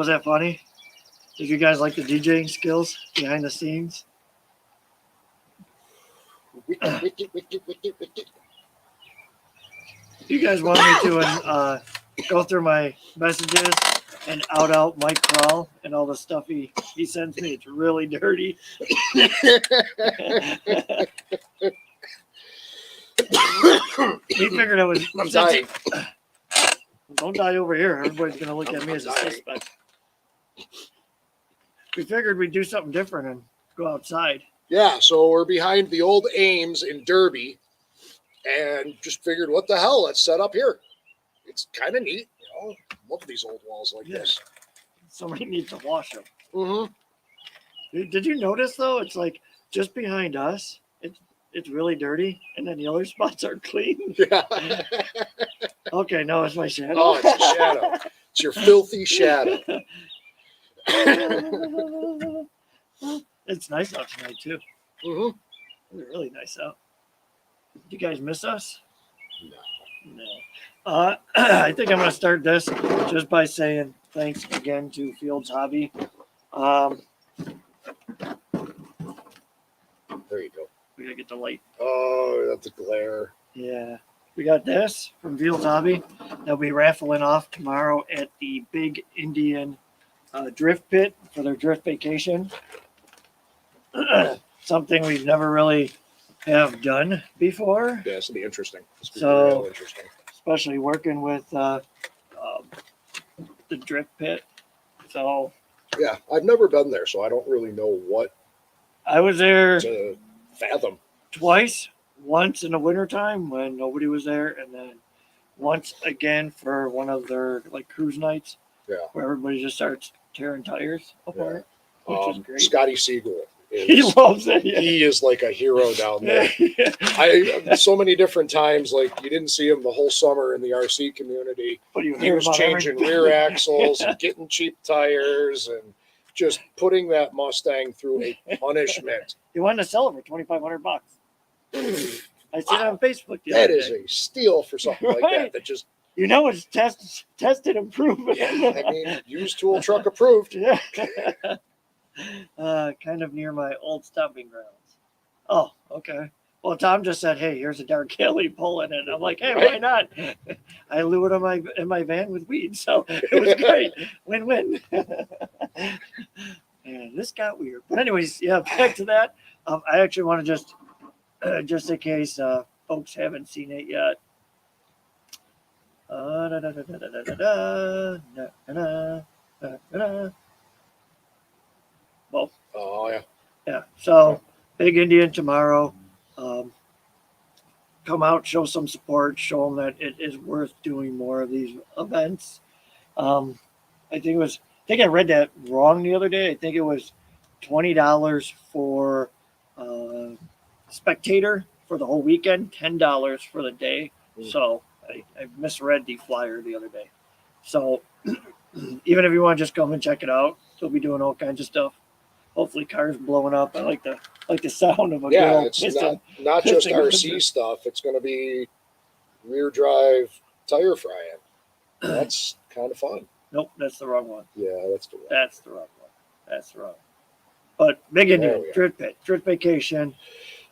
Was that funny? Did you guys like the DJing skills behind the scenes? You guys want me to go through my messages and out Mike Crawl and all the stuff he sends me? It's really dirty. We figured it was. I'm dying. Don't die over here. Everybody's gonna look at me as a suspect. We figured we'd do something different and go outside. Yeah, so we're behind the old Ames in Derby, and just figured, what the hell? Let's set up here. It's kind of neat, you know. Love these old walls like this. Somebody needs to wash them. Mm-hmm. Did you notice though? It's like just behind us. It's really dirty, and then the other spots are clean. Yeah. Okay, no, it's my shadow. Oh, it's a shadow. It's your filthy shadow. It's nice out tonight too. Mm-hmm. It's really nice out. Do you guys miss us? No. I think I'm going to start this just by saying thanks again to Fields Hobby. There you go. We got to get the light. Oh, that's a glare. Yeah. We got this from Fields Hobby. They'll be raffling off tomorrow at the Big Indian Drift Pit for their drift vacation. Something we've never really have done before. Yeah, it's going to be interesting. It's So- real interesting. Especially working with the drift pit. So Yeah, I've never been there, so I don't really know what I was there to fathom. twice. Once in the wintertime when nobody was there, and then once again for one of their like cruise nights. Yeah. Where everybody just starts tearing tires apart, which is great. Scotty Siegel. He loves it. Yeah. He is like a hero down there. Yeah. I so many different times, like you didn't see him the whole summer in the RC community. But you He hear was about changing every- rear axles and getting cheap tires and just putting that Mustang through a punishment. He wanted to sell it for $2,500. I seen it on Facebook. The That other is day. a steal for something like Right. that. That just, You know, it's tested improvement. yeah, I mean, used tool truck approved. Yeah. Kind of near my old stomping grounds. Oh, okay. Well, Tom just said, "Hey, here's a dark alley, pull in it." I'm like, "Hey, why not?" I lured in my van with weed, so it was great. Win-win. And this got weird, but anyways, yeah. Back to that. I actually want to just in case folks haven't seen it yet. Well, Oh, yeah. yeah. So Big Indian tomorrow. Come out, show some support, show them that it is worth doing more of these events. I think I read that wrong the other day. I think it was $20 for spectator for the whole weekend, $10 for the day. So I misread the flyer the other day. So even if you want to just come and check it out, they'll be doing all kinds of stuff. Hopefully cars blowing up. I like the sound of a Yeah, girl it's piston. not just piston RC stuff. It's going to be rear drive tire frying. That's kind of fun. Nope, that's the wrong one. Yeah, that's the one. That's the wrong one. That's the wrong one. But Big Indian, Oh, yeah. Drift Pit, Drift Vacation.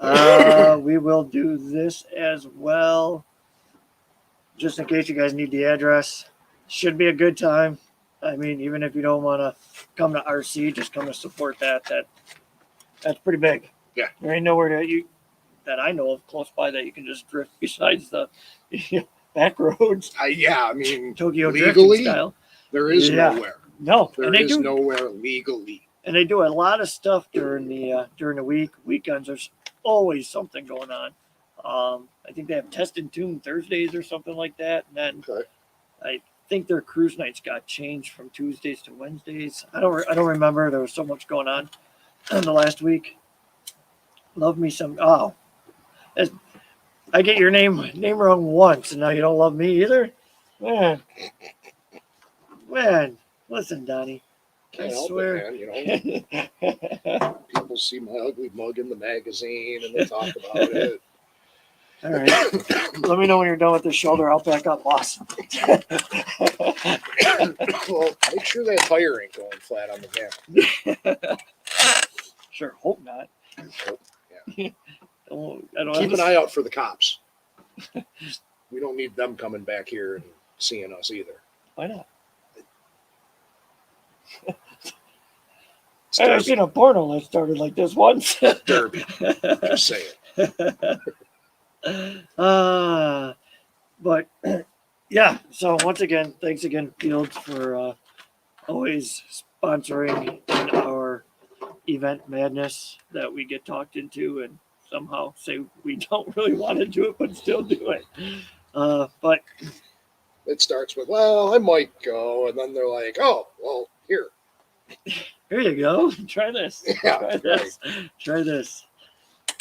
We will do this as well. Just in case you guys need the address. Should be a good time. I mean, even if you don't want to come to RC, just come to support that. That's pretty big. Yeah. There ain't nowhere that I know of close by that you can just drift besides the back roads, I mean, Tokyo legally, drifting style. there is Yeah. nowhere. No, There and they is do. nowhere legally. And they do a lot of stuff during the week. Weekends, there's always something going on. I think they have Test and Tune Thursdays or something like that. And then Okay. I think their cruise nights got changed from Tuesdays to Wednesdays. I don't remember. There was so much going on the last week. Love me some. Oh, I get your name wrong once, and now you don't love me either. Man, listen, Donnie. Can't I help swear. it, man. You know, people see my ugly mug in the magazine and they talk about it. All right. Let me know when you're done with the shoulder. I'll back up, boss. Well, make sure that tire ain't going flat on the van. Sure, hope not. Yeah. I don't Keep an eye out for the cops. We don't need them coming back here and seeing us either. Why not? It's I've Derby. seen a porno that started like this once. Derby. Just saying. But yeah, so once again, thanks again, Fields, for always sponsoring in our event madness that we get talked into and somehow say we don't really want to do it, but still do it. But It starts with, well, I might go. And then they're like, oh, well, here. here you go. Try this. Yeah, Try this. Try this.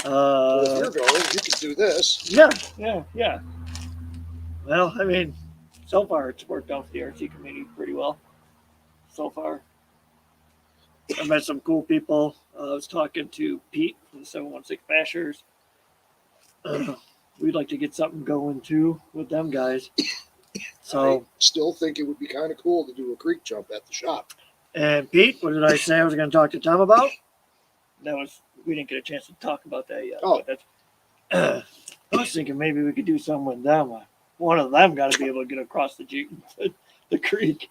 Well, if you're going, you can do this. Yeah. Well, I mean, so far it's worked out for the RC community pretty well. So far, I met some cool people. I was talking to Pete from the 716 Bashers. We'd like to get something going too with them guys. So, I still think it would be kind of cool to do a creek jump at the shop. and Pete, what did I say I was going to talk to Tom about? We didn't get a chance to talk about that yet. Oh. But I was thinking maybe we could do something with them. One of them got to be able to get across the creek.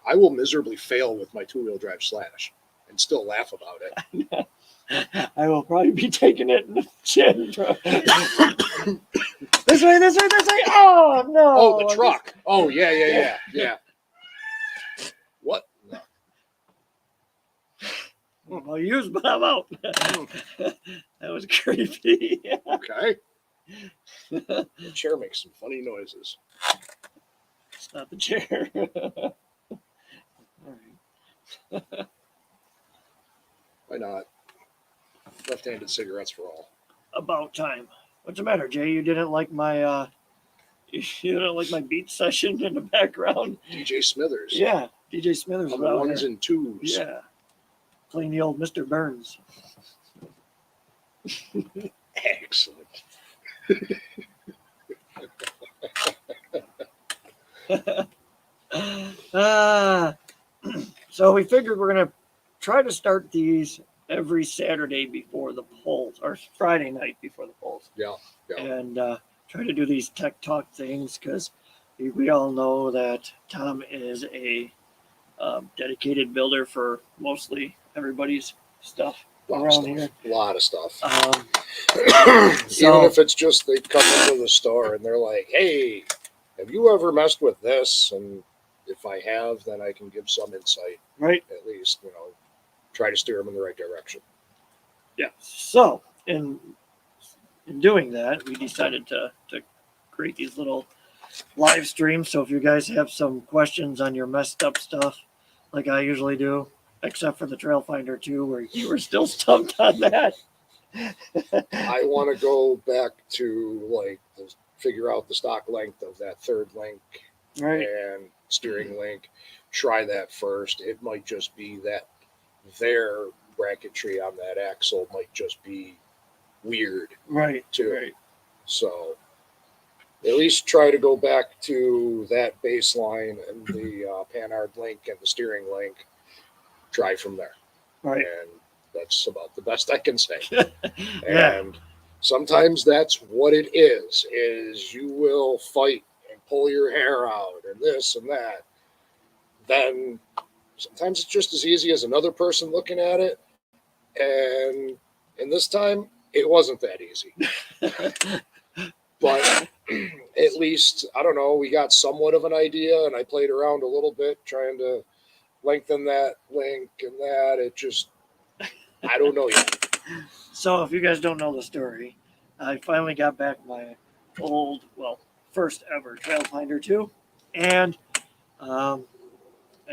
I will miserably fail with my two-wheel drive slash and still laugh about it. I will probably be taking it in the chin. This way. Oh, no. Oh, the truck. Oh, yeah. What? No. I'll use, but I'm out. That was creepy. Okay. The chair makes some funny noises. It's not the chair. All right. Why not? Left-handed cigarettes for all. About time. What's the matter, Jay? You didn't like my beat session in the background? DJ Smithers. Yeah, DJ Smithers. On the ones and twos. Yeah. Playing the old Mr. Burns. Excellent. So we figured we're going to try to start these every Saturday before the polls, or Friday night before the polls. Yeah. And try to do these tech talk things because we all know that Tom is a dedicated builder for mostly everybody's stuff around here. A lot of stuff. So- Even if it's just they come into the store and they're like, hey, have you ever messed with this? And if I have, then I can give some insight. Right. At least, try to steer them in the right direction. Yeah. So in doing that, we decided to create these little live streams. So if you guys have some questions on your messed up stuff, like I usually do, except for the Trail Finder 2, where you were still stumped on that. I want to go back to figure out the stock length of that third link Right. and steering link. Try that first. It might just be that their bracketry on that axle might just be weird Right. too. Right. So at least try to go back to that baseline and the Panhard link and the steering link. Try from there. Right. And that's about the best I can say. Yeah. And sometimes that's what it is you will fight and pull your hair out and this and that. Then sometimes it's just as easy as another person looking at it. And this time it wasn't that easy. But at least, I don't know, we got somewhat of an idea, and I played around a little bit trying to lengthen that link and that. It just, I don't know yet. So if you guys don't know the story, I finally got back my first ever Trail Finder 2. And I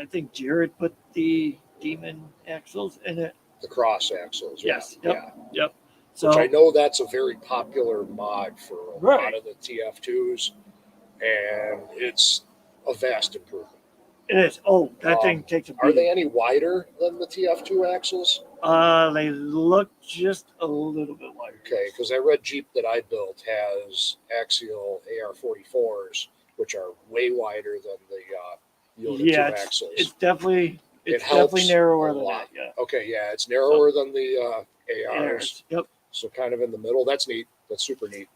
think Jared put the Demon axles in it. The cross axles. Yes. Yeah. Yep. Which So I know that's a very popular mod for a lot of the TF2s, and it's a vast improvement. it is. Oh, that thing takes a beat. Are they any wider than the TF2 axles? They look just a little bit wider. Okay, because that red Jeep that I built has axial AR-44s, which are way wider than the Yoda Yeah, 2 axles. it's definitely It helps definitely narrower a than lot. that. Yeah. Okay, yeah, it's narrower than the ARs, Yep. so kind of in the middle. That's neat. That's super neat.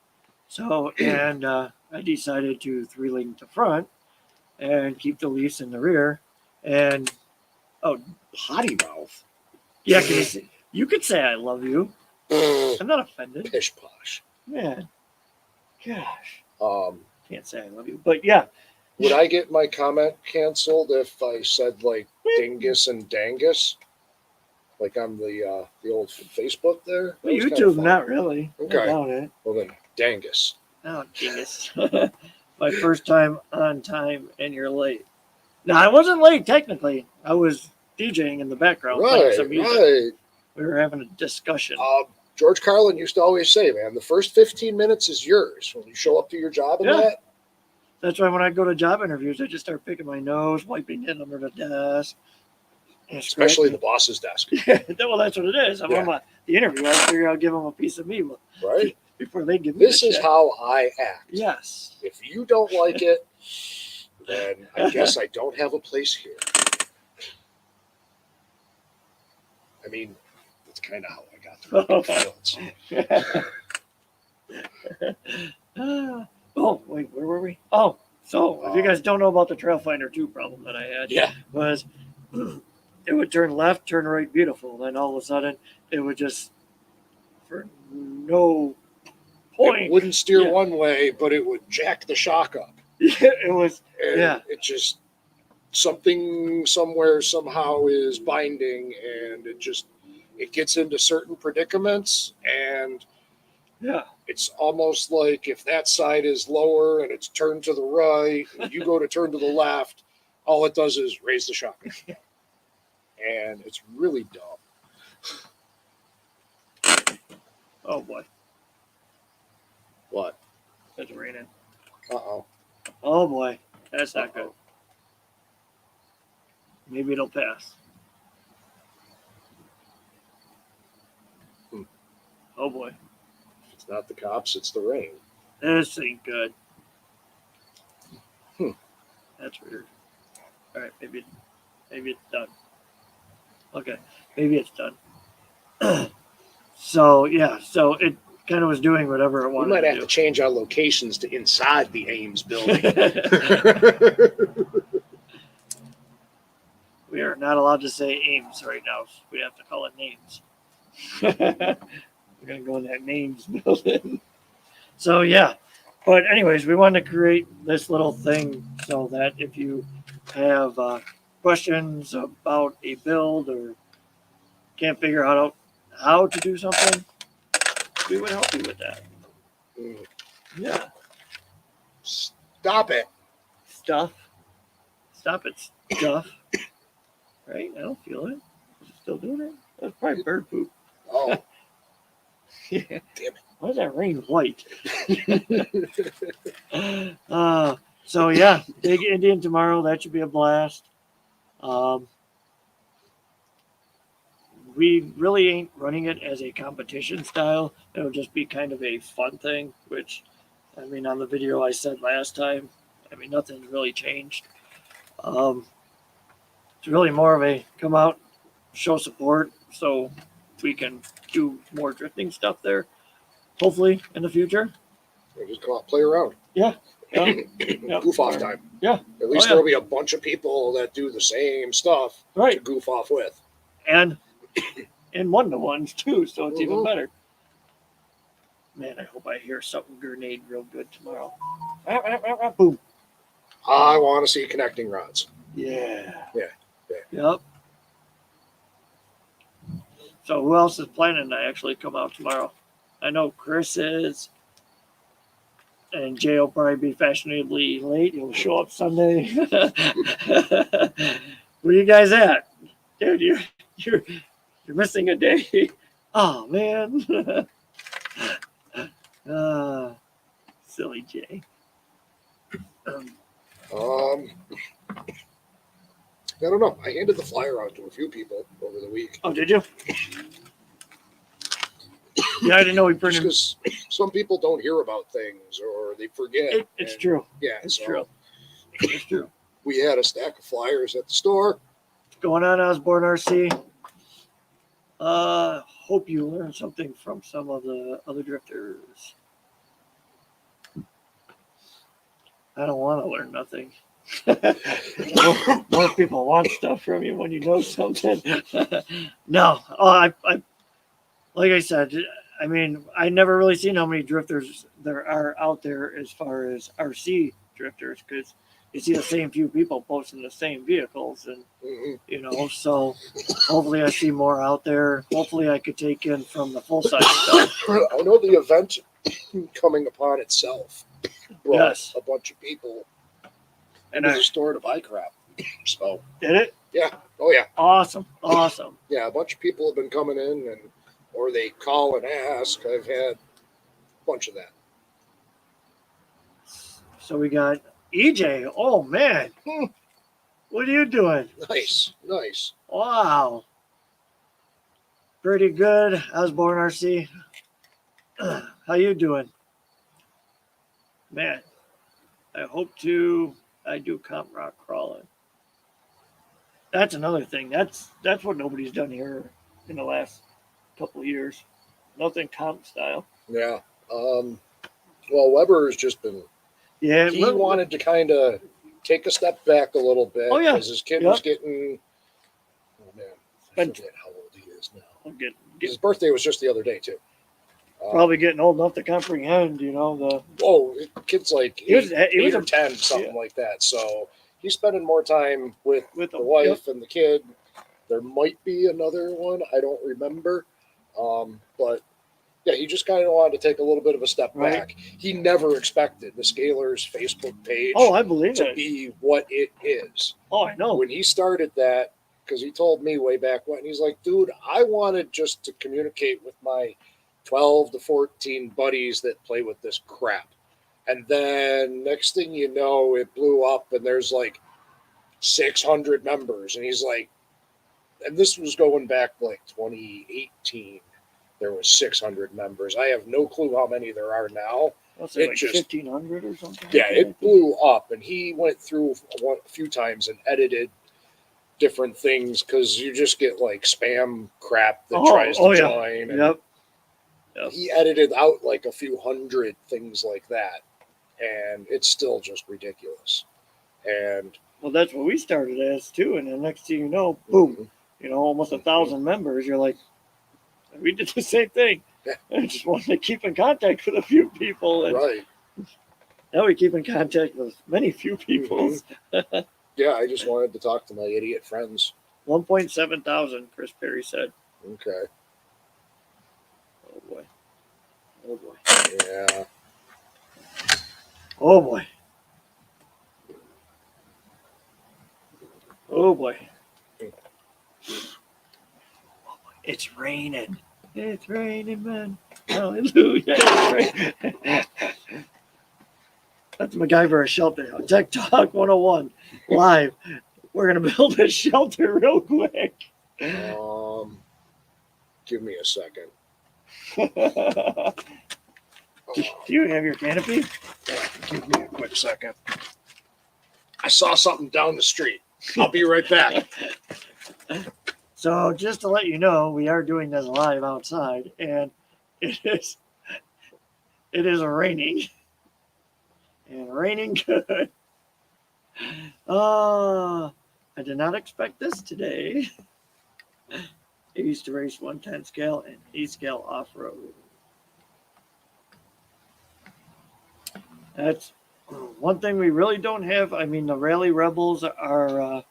So and I decided to 3-link the front and keep the leaves in the rear. And oh, Potty mouth. yeah, you could say I love you. I'm not offended. Pish posh. Man, gosh, Um, can't say I love you, but yeah. would I get my comment canceled if I said like dingus and dangus, like on the old Facebook there? Well, That was kinda YouTube, fun. not really. Okay. I doubt it. Well then, dangus. Oh, dingus. My first time on time and you're late. No, I wasn't late technically. I was DJing in the background playing Right, some music. right. We were having a discussion. George Carlin used to always say, "Man, the first 15 minutes is yours when you show up to your job and Yeah. that." That's why when I go to job interviews, I just start picking my nose, wiping it under the desk. and Especially the scratching. boss's desk, Yeah, well, that's what it is. I'm Yeah. on the interview. I figure I'll give them a piece of me right? before they give me This the is check. how I act. Yes. If you don't like it, then I guess I don't have a place here. I mean, that's kind of how I got to Fields. Oh, wait, where were we? Oh, so if you guys don't know about the Trail Finder 2 problem that I had, Yeah. was it would turn left, turn right, beautiful. Then all of a sudden, it would just, for no point, It wouldn't steer Yeah. one way, but it would jack the shock up. it was, And Yeah. it just, something somewhere somehow is binding, and it gets into certain predicaments, and yeah. it's almost like if that side is lower and it's turned to the right, and you go to turn to the left, all it does is raise the shock. And it's really dumb. Oh, boy. What? It's raining. Uh-oh. Oh, boy. That's not good. Uh-oh. Maybe it'll pass. Oh, boy. It's not the cops, it's the rain. This ain't good. Hmm. That's weird. All right, maybe it's done. Okay, maybe it's done. So yeah, so it kind of was doing whatever it We wanted might have to to change our locations to inside the Ames building. do. We are not allowed to say Ames right now. So we have to call it names. We're gonna go in that names building. So yeah, but anyways, we wanted to create this little thing so that if you have questions about a build or can't figure out how to do something, we would help you with that. Yeah. Stop it. Stop it, stuff. Right? I don't feel it. Is it still doing it? That's probably bird poop. Oh, Yeah. damn it. Why is that rain white? So yeah, big Indian tomorrow. That should be a blast. We really ain't running it as a competition style. It'll just be kind of a fun thing, which, I mean, on the video I said last time, I mean, nothing's really changed. It's really more of a come out, show support, so we can do more drifting stuff there, hopefully, in the future. We'll just go out and play around. Yeah. Goof off time. Yeah. At least Oh, yeah. there'll be a bunch of people that do the same stuff to Right. goof off with. And one-to-ones, too, so it's even Mhm. better. Man, I hope I hear something grenade real good tomorrow. Boom. I want to see connecting rods. Yeah. Yeah. Yep. So who else is planning to actually come out tomorrow? I know Chris is. And Jay will probably be fashionably late. He'll show up Sunday. Where you guys at? Dude, you're missing a day. Oh man. Silly Jay. I don't know. I handed the flyer out to a few people over the week. Oh, did you? Yeah, I didn't know we Just printed. because some people don't hear about things or they forget. It's And, true. Yeah, It's so true. It's true. we had a stack of flyers at the store. What's going on, Osborne RC? Hope you learned something from some of the other drifters. I don't want to learn nothing. more people want stuff from you when you know something. No, like I said, I mean, I never really seen how many drifters there are out there as far as RC drifters, because you see the same few people posting the same vehicles, and so hopefully I see more out there. Hopefully I could take in from the full size stuff. I know the event coming upon itself brought Yes. a bunch of people And into the store to buy crap. So did it? yeah, oh yeah, Awesome. yeah. A bunch of people have been coming in, and or they call and ask. I've had a bunch of that. So we got EJ. Oh man, what are you doing? Nice. Wow, pretty good. Osborne RC. How you doing, man? I do comp rock crawling. That's another thing. That's what nobody's done here in the last couple of years. Nothing comp style. Yeah. Well, Weber has just been. Yeah, He wanted to kind of take a step back a little bit Oh, yeah. because his kid was getting. Oh man, I forget how old he is now. His birthday was just the other day too. Probably getting old enough to comprehend, the. Oh, kid's like He was 8 or 10, something like that. So he's spending more time with the wife and the kid. There might be another one. I don't remember. But yeah, he just kind of wanted to take a little bit of a step back. He never expected the Scalers Facebook page I believe to be what it is. Oh, I know. When he started that, because he told me way back when, he's like, dude, I wanted just to communicate with my 12 to 14 buddies that play with this crap. And then next thing you know, it blew up and there's like 600 members. And he's like, and this was going back like 2018. There was 600 members. I have no clue how many there are now. It like just 1,500 or something. Yeah, it blew up, and he went through a few times and edited different things because you just get like spam crap that tries to join. And yep. He edited out like a few hundred things like that, and it's still just ridiculous. And well, that's what we started as too, and then next thing you know, boom, almost 1,000 members. You're like, we did the same thing. Yeah. I just wanted to keep in contact with a few people, and right now we keep in contact with many few people. Yeah, I just wanted to talk to my idiot friends. 1.7 thousand, Chris Perry said. Okay. Oh boy. Yeah. Oh boy. Oh boy. It's raining. It's raining, man. Hallelujah. It's raining. That's MacGyver shelter. Tech Talk 101 live. We're gonna build a shelter real quick. Give me a second. Do you have your canopy? Give me a quick second. I saw something down the street. I'll be right back. So just to let you know, we are doing this live outside, and it is raining, and raining good. I did not expect this today. I used to race 110 scale and E-scale off-road. That's one thing we really don't have. I mean, the Rally Rebels are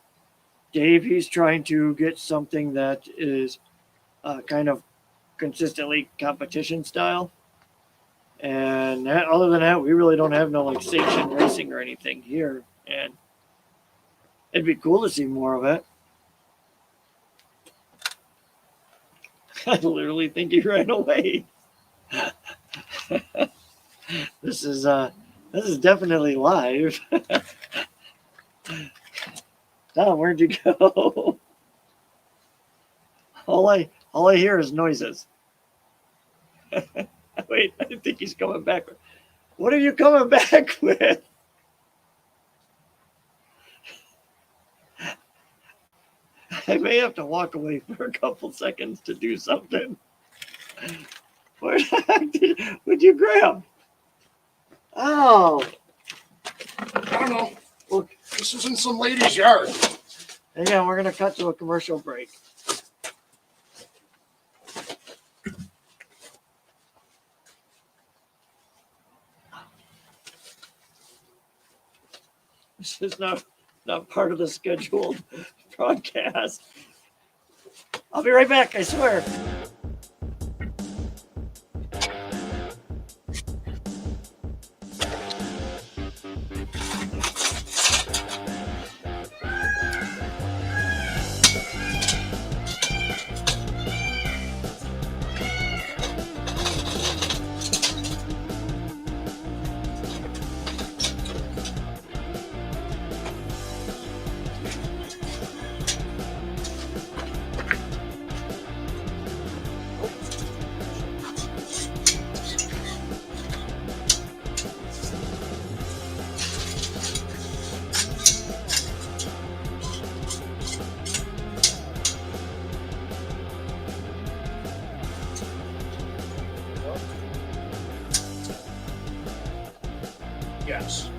Dave. He's trying to get something that is kind of consistently competition style. And other than that, we really don't have no like station racing or anything here. And it'd be cool to see more of it. I literally think he ran away. This is definitely live. Tom, where'd you go? All I hear is noises. Wait, I think he's coming back. What are you coming back with? I may have to walk away for a couple seconds to do something. Where the heck would you grab? Oh, I don't know. well, This is in some lady's yard. hang on, we're going to cut to a commercial break. This is not part of the scheduled broadcast. I'll be right back, I swear. Yes.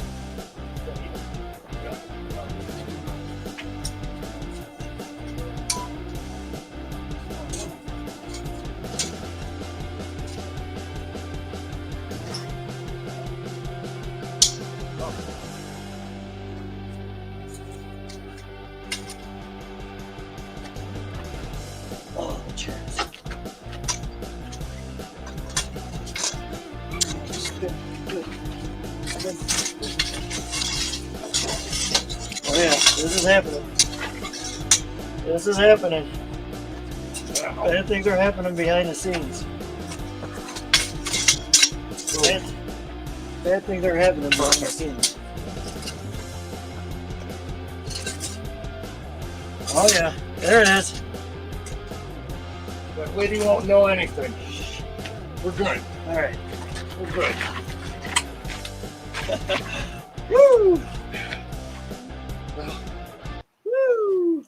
Oh, cheers. Good, good. Oh yeah, this is happening. This is happening. Bad things are happening behind the scenes. Bad things are happening behind the scenes. Oh yeah, there it is. That lady won't know anything. We're good. All right. We're good. Woo! Well, Woo!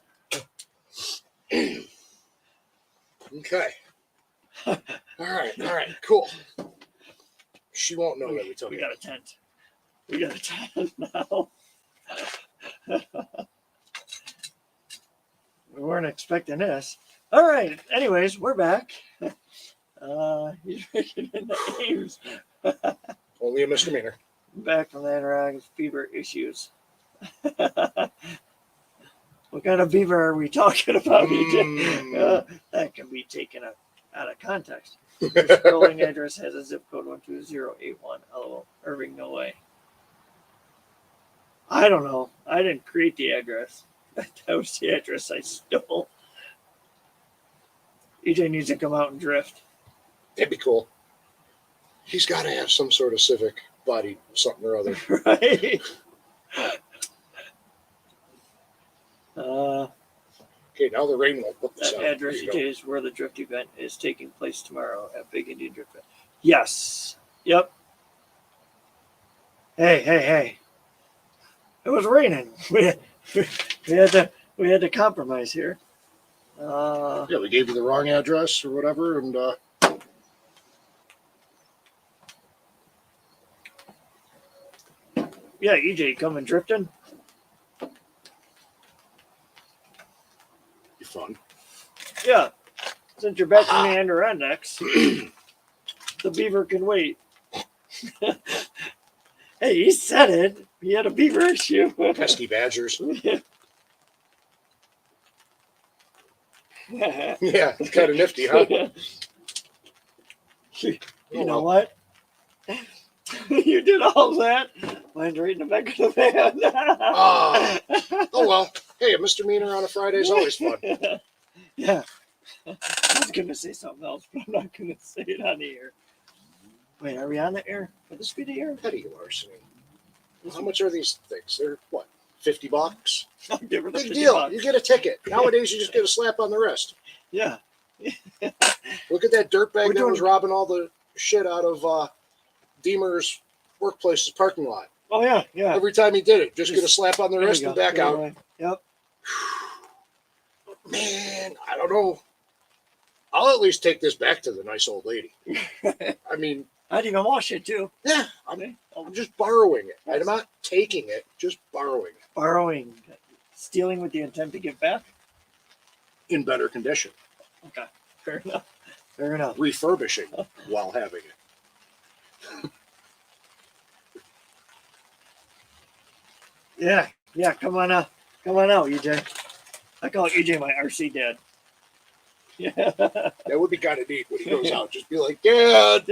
okay. All right, cool. She won't know that we took We it. got a tent. We got a tent now. We weren't expecting this. All right. Anyways, we're back. He's making in the Ames. Only a misdemeanor. Back from the anorak fever issues. What kind of beaver are we talking about? That can be taken out of context. This building address has a zip code 12081. Hello, Irving, no way. I don't know. I didn't create the address. That was the address I stole. EJ needs to come out and drift. That'd be cool. He's got to have some sort of civic body, something or other. Right? Okay, now the rain won't put this That out. address There you go. is where the drift event is taking place tomorrow at Big Indian Drift Event. Yes. Yep. Hey. It was raining. We had to compromise here. Yeah, we gave you the wrong address or whatever, and Yeah, EJ coming drifting. be fun. Yeah. Since you're back from the Adirondacks, the beaver can wait. Hey, he said it. He had a beaver issue. Pesky badgers. You Yeah, it's kind of nifty, huh? know what? You did all that. Mine's right in the back of the van. Oh. Oh well. Hey, a misdemeanor on a Friday is always fun. Yeah. I was going to say something else, but I'm not going to say it on the air. Wait, are we on the air? Would this be the air? Petty larceny. How much are these things? They're what? $50? I'll give her the Big 50 deal. bucks. You get a ticket. Nowadays, you just get a slap on the wrist. Yeah. Look at that dirtbag We're that was doing- robbing all the shit out of Deemer's workplace's parking lot. Oh yeah, yeah. Every time he did it, just get a slap on the There you wrist go. and back Go out. away. Yep. Man, I don't know. I'll at least take this back to the nice old lady. I mean, I'd even wash it too. yeah, I'm just borrowing it. I'm not taking it, just borrowing it. Borrowing, stealing with the intent to give back. In better condition. Okay, fair enough. Fair enough. Refurbishing while having it. Yeah, yeah. Come on out, EJ. I call EJ my RC dad. Yeah, That would be kind of neat when he goes out. Just be like, Dad,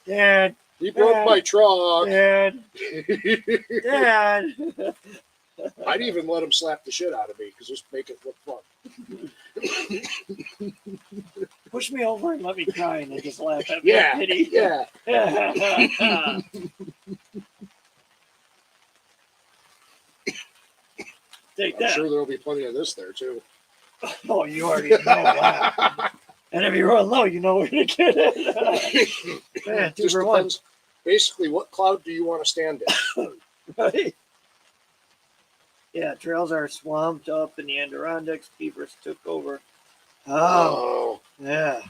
Dad, he broke my truck. Dad. I'd even let him slap the shit out of me because just make it look fun. Push me over and let me cry and then just laugh at me. Yeah, Pity. yeah. Take I'm that. sure there'll be plenty of this there too. Oh, you already know that. And if you roll low, you know where to get it. Man, two Just for one. depends. Basically, what cloud do you want to stand in? Right? Yeah, trails are swamped up in the Adirondacks. Beavers took over. Oh, yeah.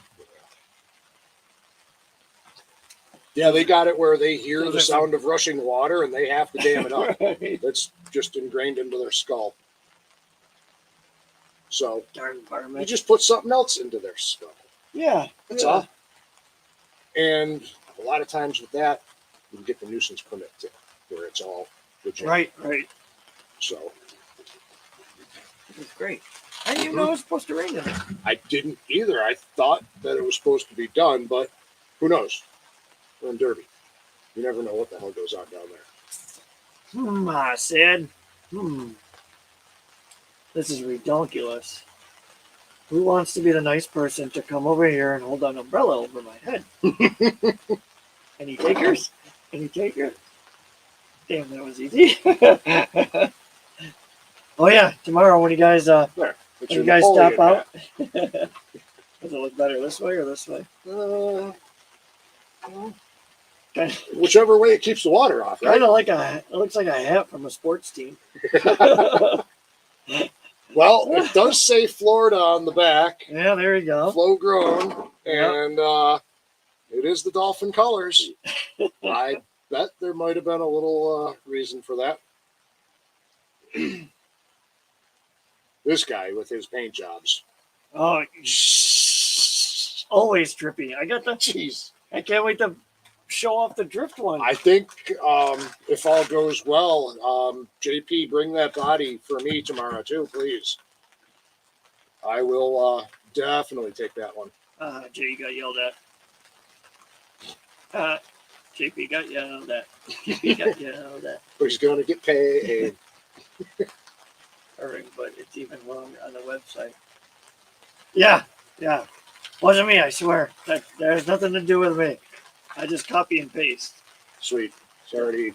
Yeah, they got it where they hear Those the are sound of rushing water and they have to dam it up. Right. That's just ingrained into their skull. So Darn you environment. just put something else into their skull. Yeah. That's yeah. all. And a lot of times with that, you can get the nuisance permit too, where it's all legit. Right. So It's great. I didn't even know it was supposed to rain today. I didn't either. I thought that it was supposed to be done, but who knows? We're in Derby. You never know what the hell goes on down there. I said. This is redonkulous. Who wants to be the nice person to come over here and hold an umbrella over my head? Any takers? Any takers? Damn, that was easy. Oh yeah, tomorrow when you guys There. when It's you your guys stop Napoleon out. Does it look better this way or this way? hat. Whichever way it keeps the water off, right? Kind of like it looks like a hat from a sports team. Well, it does say Florida on the back. Yeah, there you go. Flow grown, Yep. and it is the Dolphin colors. I bet there might have been a little reason for that. This guy with his paint jobs. Oh, always trippy. I got the. Jeez. I can't wait to show off the drift one. I think if all goes well, JP, bring that body for me tomorrow too, please. I will definitely take that one. Jay got yelled at. JP got yelled at. JP got yelled at. But he's going to get paid. But it's even wrong on the website. Yeah. Wasn't me, I swear. That has nothing to do with me. I just copy and paste. Sweet. It's already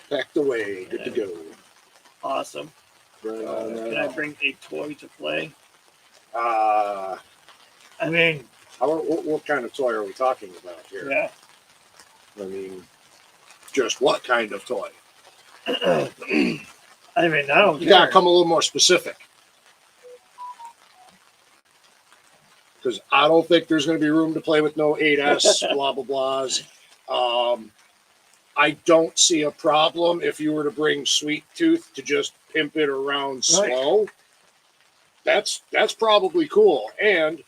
packed away. Good to go. Awesome. Right on that. Can I bring a toy to play? I mean, what kind of toy are we talking about here? yeah. I mean, just what kind of toy? I mean, I don't You care. gotta come a little more specific. Because I don't think there's going to be room to play with no 8S, blah, blah, blahs. I don't see a problem if you were to bring Sweet Tooth to just pimp it around slow. That's probably cool. And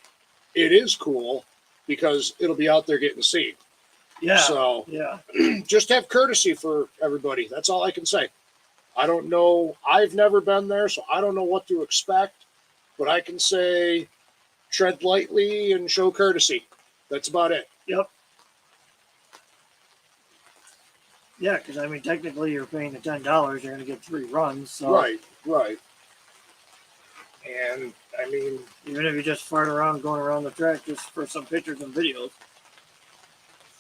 it is cool because it'll be out there getting seen. Yeah. So Yeah. just have courtesy for everybody. That's all I can say. I don't know. I've never been there, so I don't know what to expect. But I can say tread lightly and show courtesy. That's about it. Yep. Yeah, because I mean, technically, you're paying the $10. You're going to get 3 runs. So Right. And I mean, even if you just fart around, going around the track just for some pictures and videos.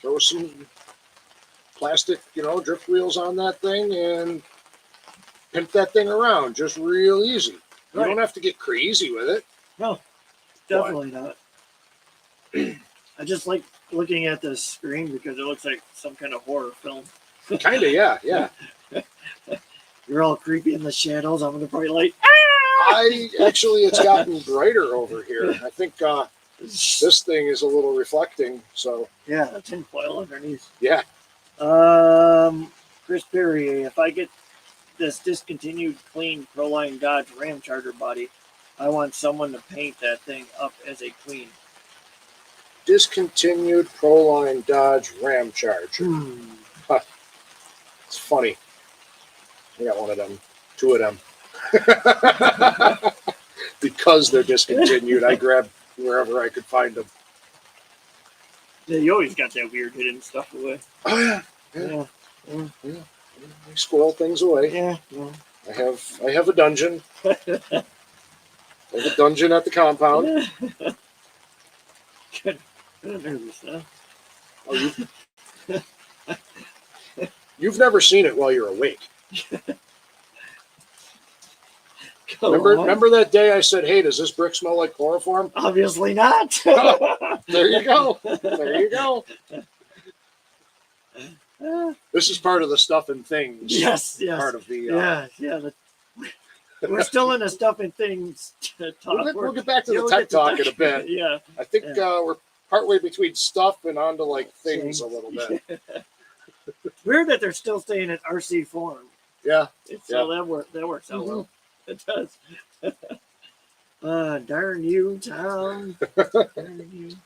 throw some plastic, drift wheels on that thing and pimp that thing around just real easy. You Right. don't have to get crazy with it. No, definitely not. I just like looking at the screen because it looks like some kind of horror film. Kind of, yeah. You're all creepy in the shadows. I'm in the bright light. It's gotten brighter over here. I think this thing is a little reflecting. So Yeah, the tinfoil underneath. yeah, Chris Perry, if I get this discontinued clean Proline Dodge Ram Charger body, I want someone to paint that thing up as a queen. discontinued Proline Dodge Ram Charger. It's funny. I got one of them, two of them. Because they're discontinued, I grabbed wherever I could find them. Yeah, you always got that weird hidden stuff away. Oh Yeah. I squirrel things away. Yeah. I have a dungeon. I have a dungeon at the compound. Good. Nervous, huh? Oh, you've never seen it while you're awake. Remember that day I said, "Hey, does this brick smell like chloroform?" Obviously not. There you go. There you go. This is part of the stuff and things. Yes. Part of the. We're still in the stuff and things talk. We'll get back to the tech talk in a bit. Yeah. I think we're partway between stuff and onto like things a little bit. Weird that they're still staying at RC form. Yeah. So that works out well. It does. Darn you, Tom. Darn you.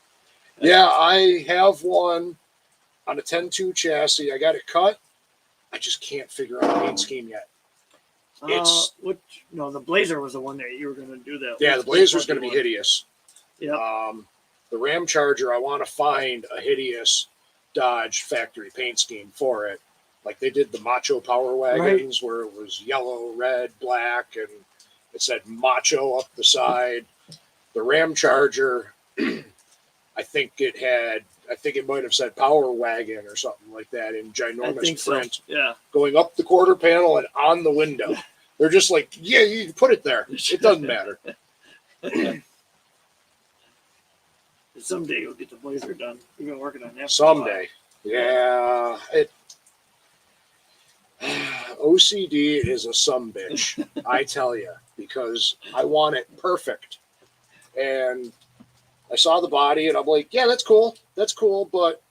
Yeah, I have one on a 10.2 chassis. I got it cut. I just can't figure out the paint scheme yet. The Blazer was the one that you were going to do that. Yeah, the Blazer's going to be hideous. Yeah. The Ram Charger, I want to find a hideous Dodge factory paint scheme for it. Like they did the Macho Power Wagons, where it was yellow, red, black, and it said Macho up the side. The Ram Charger, I think it might have said Power Wagon or something like that in ginormous print. So. Yeah. Going up the quarter panel and on the window. They're just like, yeah, you can put it there. It doesn't matter. Someday you'll get the Blazer done. We've been working on that. Someday. Yeah. OCD is a sumbitch, I tell you, because I want it perfect. And I saw the body and I'm like, yeah, that's cool, but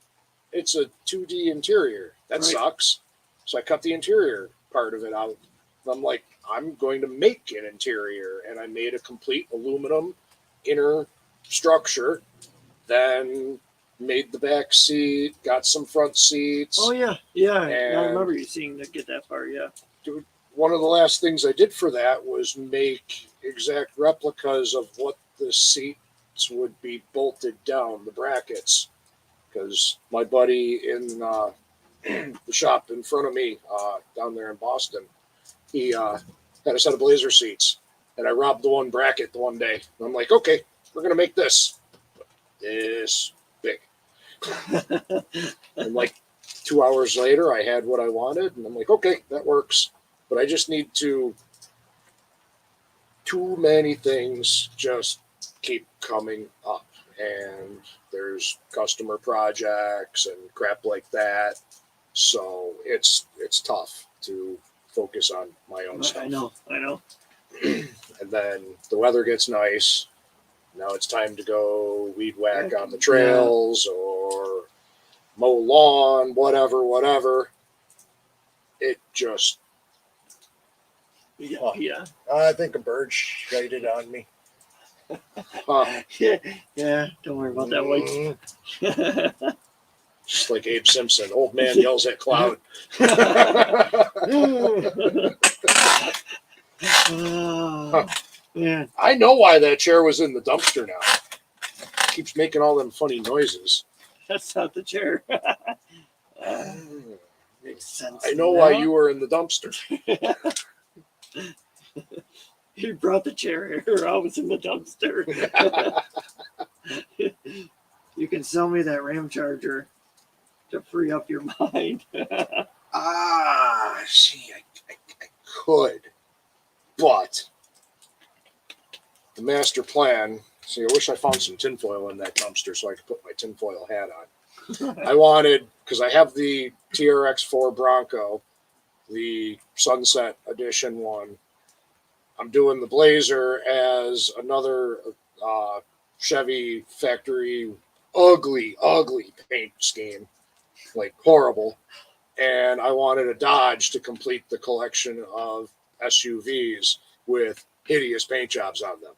it's a 2D interior. That sucks. So I cut the interior part of it out. I'm like, I'm going to make an interior. And I made a complete aluminum inner structure, then made the back seat, got some front seats. Oh, yeah. I remember you seeing to get that far, yeah. Dude, one of the last things I did for that was make exact replicas of what the seats would be bolted down, the brackets. Because my buddy in the shop in front of me down there in Boston, he had a set of Blazer seats. And I robbed the one bracket the one day. And I'm like, okay, we're going to make this big. And like 2 hours later, I had what I wanted. And I'm like, okay, that works. But I just need too many things just keep coming up. And there's customer projects and crap like that. So it's tough to focus on my own stuff. I know. And then the weather gets nice. Now it's time to go weed whack on the trails or mow lawn, whatever. It just... Yeah. I think a bird shited on me. Yeah, don't worry about that, White. Just like Abe Simpson, old man yells at cloud. Man. I know why that chair was in the dumpster now. It keeps making all them funny noises. That's not the chair. Makes sense. I know why you were in the dumpster. You brought the chair here. I was in the dumpster. You can sell me that Ram Charger to free up your mind. See, I could, but the master plan See, I wish I found some tinfoil in that dumpster so I could put my tinfoil hat on. I wanted, because I have the TRX4 Bronco, the Sunset Edition one. I'm doing the Blazer as another Chevy factory ugly paint scheme, like horrible. And I wanted a Dodge to complete the collection of SUVs with hideous paint jobs on them.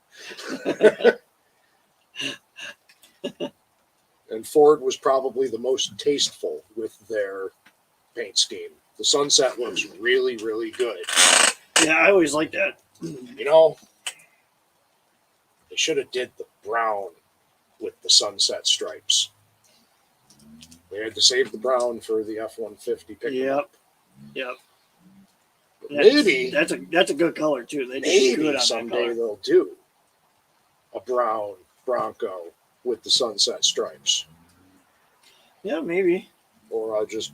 And Ford was probably the most tasteful with their paint scheme. The Sunset looks really, really good. Yeah, I always like that. You know, they should have did the brown with the sunset stripes. They had to save the brown for the F-150 pickup. Yep. Maybe that's a good color too. They did maybe good on someday that color. they'll do a brown Bronco with the sunset stripes. Yeah, maybe. Or I'll just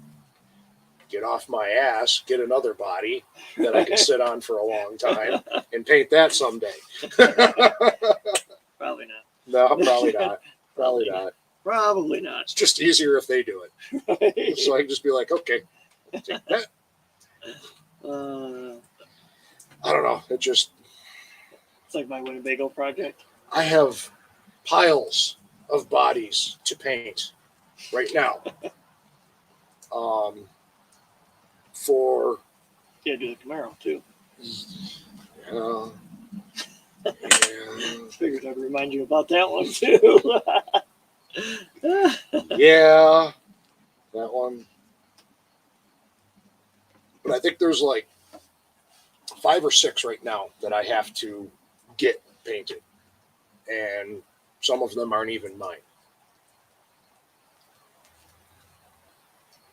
get off my ass, get another body that I can sit on for a long time, and paint that someday. Probably not. No, probably not. Probably not. Probably not. It's just easier if they do it. So I can just be like, okay, I'll take that. I don't know. It's like my Winnebago project. I have piles of bodies to paint right now. For Yeah, do the Camaro too. yeah. Figured I'd remind you about that one too. Yeah, that one. But I think there's like 5 or 6 right now that I have to get painted, and some of them aren't even mine.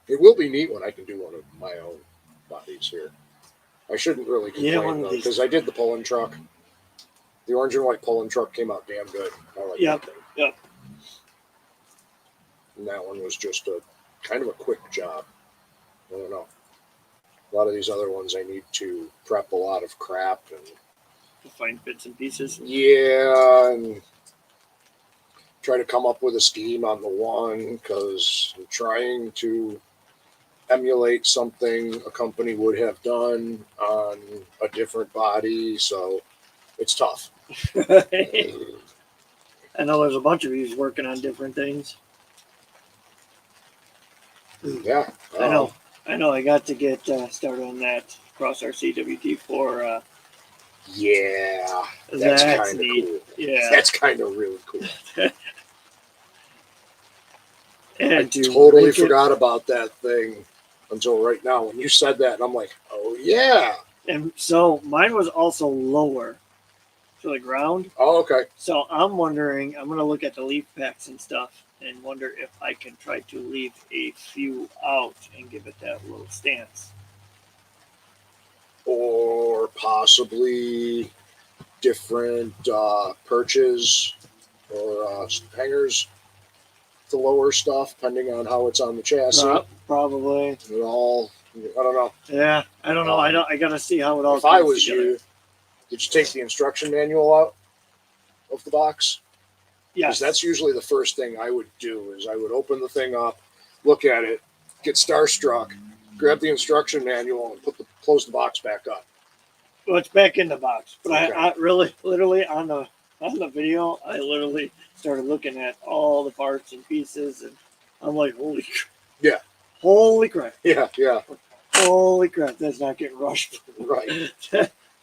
It will be neat when I can do one of my own bodies here. I shouldn't really complain though, because I did the pulling truck. The orange and white pulling truck came out damn good. I like that thing. Yep. And that one was just a kind of a quick job. I don't know. A lot of these other ones I need to prep a lot of crap and Find bits and pieces. yeah, and try to come up with a scheme on the one, because I'm trying to emulate something a company would have done on a different body, so it's tough. I know there's a bunch of you working on different things. Yeah, I know. I got to get started on that Cross RC WT4. Yeah, that's kind of cool. Yeah, That's kind of really cool. and I totally forgot about that thing until right now when you said that, and I'm like, oh yeah. And so mine was also lower to the ground. Oh, okay. So I'm wondering, I'm going to look at the leaf packs and stuff and wonder if I can try to leave a few out and give it that little stance. Or possibly different perches or hangers to lower stuff, depending on how it's on the chassis. Probably. It all, I don't know. Yeah, I don't know. I got to see how it all. If I comes was together. you, did you take the instruction manual out of the box? Yes, Because that's usually the first thing I would do. Is I would open the thing up, look at it, get starstruck, grab the instruction manual, and close the box back up. Well, it's back in the box, but Okay. I really, literally on the video, I literally started looking at all the parts and pieces, and I'm like, holy crap. Yeah. Holy crap. Yeah, Holy crap, that's not getting rushed. right.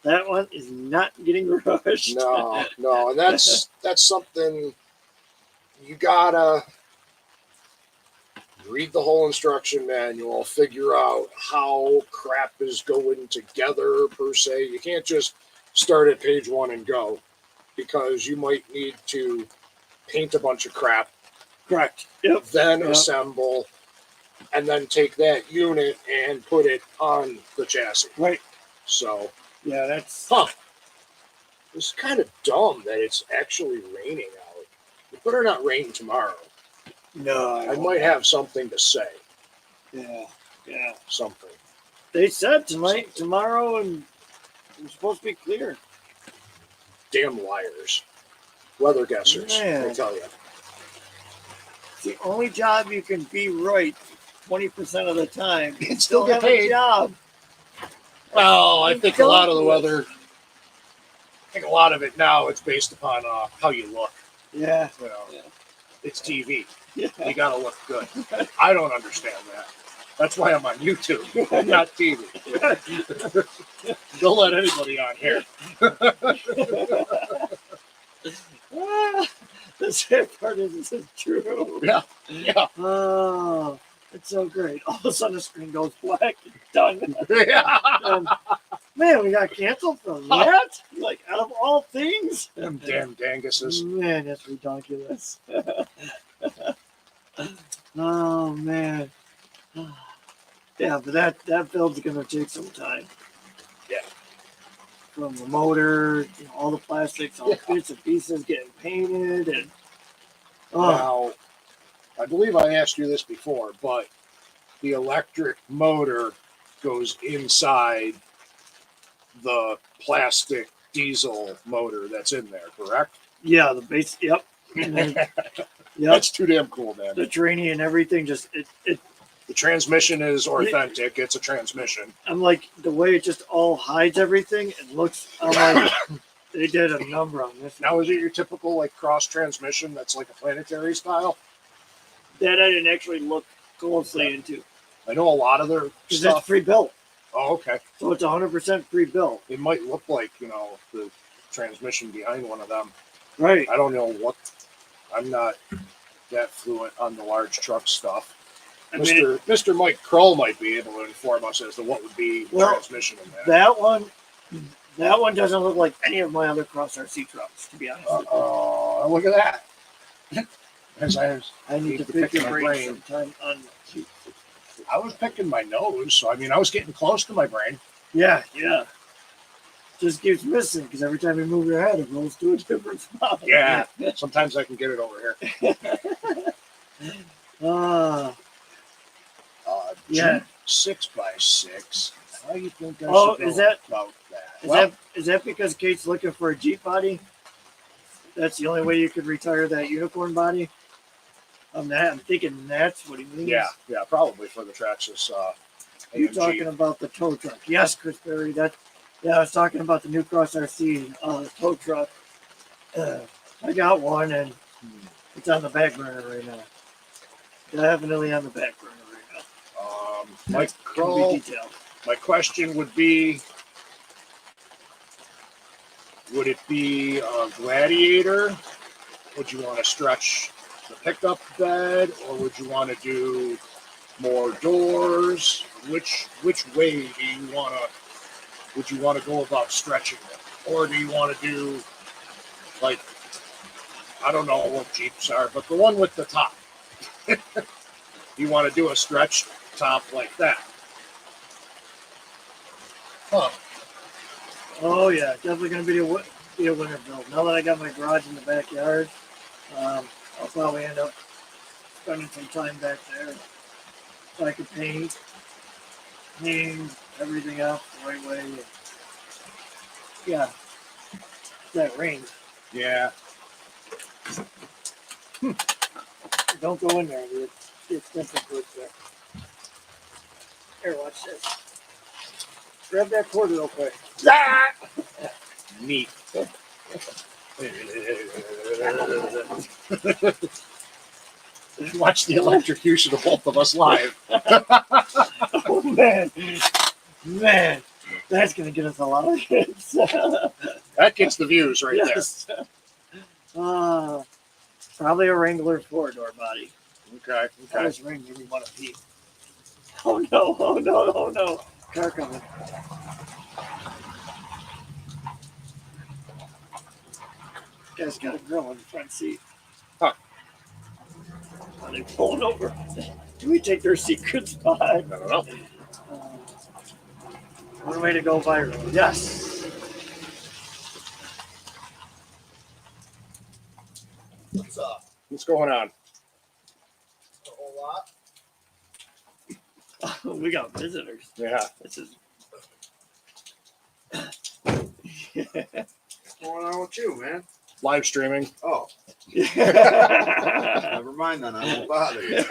That one is not getting rushed. No, and that's something you gotta read the whole instruction manual, figure out how crap is going together per se. You can't just start at page 1 and go, because you might need to paint a bunch of crap, Correct. Yep. then assemble, and then take that unit and put it on the chassis. Right. So, Yeah, that's. it's kind of dumb that it's actually raining out. It better not rain tomorrow. No. I might have something to say. Yeah. Something. They said tonight, tomorrow, and it's supposed to be clear. Damn liars. weather guessers. I Man. tell you. It's the only job you can be right 20% of the time. And still get have a paid. job. Well, I think a lot of the Ridiculous. weather. I think a lot of it now it's based upon how you look. Yeah. You know, Yeah. it's TV. Yeah. You gotta look good. I don't understand that. That's why I'm on YouTube. I'm not TV. Don't let anybody on here. The sad part is this is true. Yeah, yeah, Oh, it's so great. All of a sudden the screen goes black. Done. yeah. Man, we got canceled for that? Like, out of all things? Them damn danguses. Man, that's ridiculous. Oh, man. Yeah, but that build's going to take some time. Yeah. From the motor, all the plastics, all the bits and pieces getting painted. And Now, I believe I asked you this before, but the electric motor goes inside the plastic diesel motor that's in there, correct? yeah, the base, yep. And then, yep, That's too damn cool, man. the training and everything just, The transmission is authentic. It's a transmission. I'm like, the way it just all hides everything, it looks, I'm like, they did a number on this. Now, is it your typical like cross transmission that's like a planetary style? That I didn't actually look closely into. I know a lot of their Because it's stuff. pre-built. Oh, okay. So it's 100% pre-built. It might look like, the transmission behind one of them. Right. I don't know what. I'm not that fluent on the large truck stuff. I mean, Mr. Mike Kroll might be able to inform us as to what would be the transmission in that. that one doesn't look like any of my other Cross RC trucks, to be honest with you. Look at that. I need to pick your brain sometime on I was picking my nose, so I was getting close to my brain. Yeah. Just keeps missing because every time you move your head, it rolls to a different spot. Yeah, sometimes I can get it over here. Yeah. 6x6. How do you think I Oh, should is go that- about that? Is that because Kate's looking for a Jeep body? That's the only way you could retire that unicorn body? I'm thinking that's what he means. Yeah, probably for the Traxxas You're AMG. talking about the tow truck. Yes, Chris Berry. I was talking about the new Cross RC tow truck. I got one and it's on the back burner right now. Definitely on the back burner right now. Mike Can Kroll, be detailed. my question would be, would it be a Gladiator? Would you want to stretch the pickup bed, or would you want to do more doors? Which way do you want to? Would you want to go about stretching it, or do you want to do like, I don't know what Jeeps are, but the one with the top? You want to do a stretch top like that? Huh. Oh yeah, definitely gonna be a winter build. Now that I got my garage in the backyard, I'll probably end up spending some time back there so I could paint everything up the right way. Yeah, that rain. Yeah. Don't go in there, dude. It's different good there. Here, watch this. Grab that cord real quick. Ah! Neat. Watch the electrocution of both of us live. Oh man, that's gonna get us a lot of hits. That gets the views right Yes. Probably a Wrangler 4-door body. there. That Okay. was ring made me want to pee. Oh no. Car coming. Guy's got a grill in the front seat. Huh. Are they pulling over? Do we take their secret spot? I don't know. One way to go viral. Yes. What's up? What's going on? A whole lot? We got visitors. Yeah. This is. What's going on with you, man? live streaming. Oh, uh, never mind then. I won't bother you.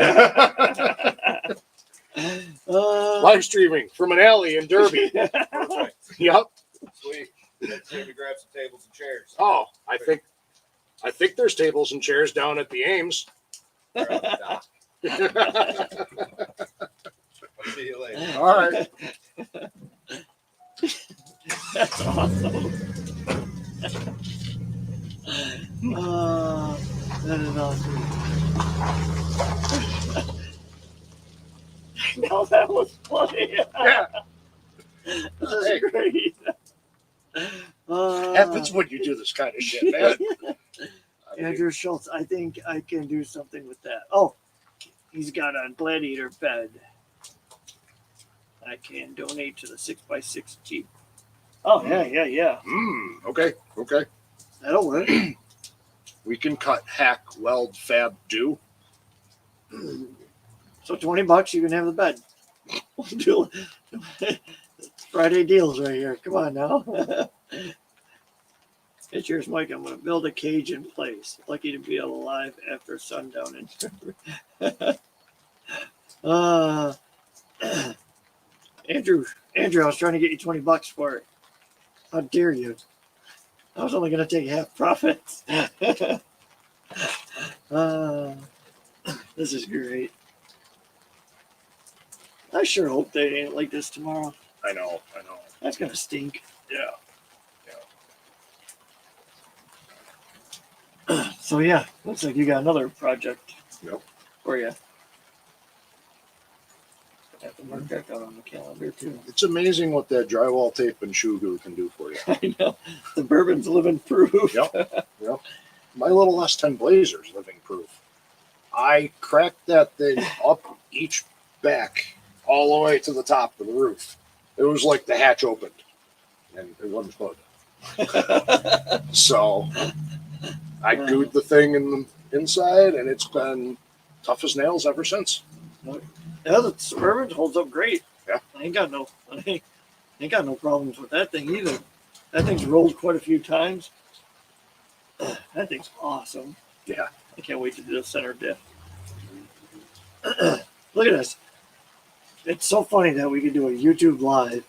Live streaming from an alley in Derby. Perfect. Yep. Sweet. Let's see if we grab some tables and chairs. Oh, I think there's tables and chairs down at the Ames. They're on the dock. I'll see you later. All right. That's awesome. That is awesome. No, that was funny. Yeah. This is Hey. great. Happens when you do this kind of shit, man. I mean, Andrew Schultz, I think I can do something with that. Oh, he's got a gladiator bed. I can donate to the 6x6 Jeep. Oh, yeah. Okay. That'll work. We can cut, hack, weld, fab, do. So $20, you can have the bed. We'll do Friday deals right here. Come on now. It's yours, Mike. I'm going to build a cage in place. Lucky to be alive after sundown. Andrew, I was trying to get you $20 for it. How dare you? I was only going to take half profits. This is great. I sure hope they ain't like this tomorrow. I know. That's going to stink. Yeah. So, yeah, looks like you got another project. Yep. For you. Have to mark that out on the calendar, too. It's amazing what that drywall tape and shoe glue can do for you. I know. The bourbon's living proof. Yep. My little S10 Blazer's living proof. I cracked that thing up each back all the way to the top of the roof. It was like the hatch opened, and it wasn't plugged. So I glued the thing in the inside, and it's been tough as nails ever since. Yeah, the Suburban holds up great. Yeah. I ain't got no problems with that thing either. That thing's rolled quite a few times. That thing's awesome. Yeah. I can't wait to do the center diff. Look at this. It's so funny that we can do a YouTube live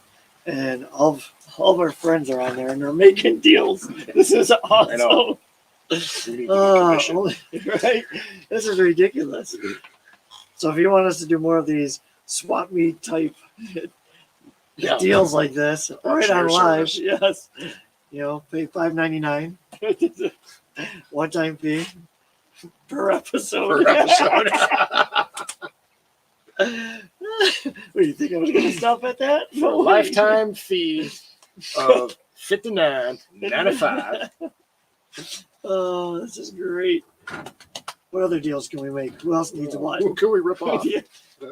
and all of our friends are on there and they're making deals. This is awesome. I know. We need to get commission. Right? This is ridiculous. So if you want us to do more of these swap meet type Yeah. deals like this, right on Share live, service. yes. Pay $5.99. One-time fee per episode. Per episode. What do you think I was going to stop at that? For a lifetime fee of $59.95. Oh, this is great. What other deals can we make? Who else needs what? Who can we rip off?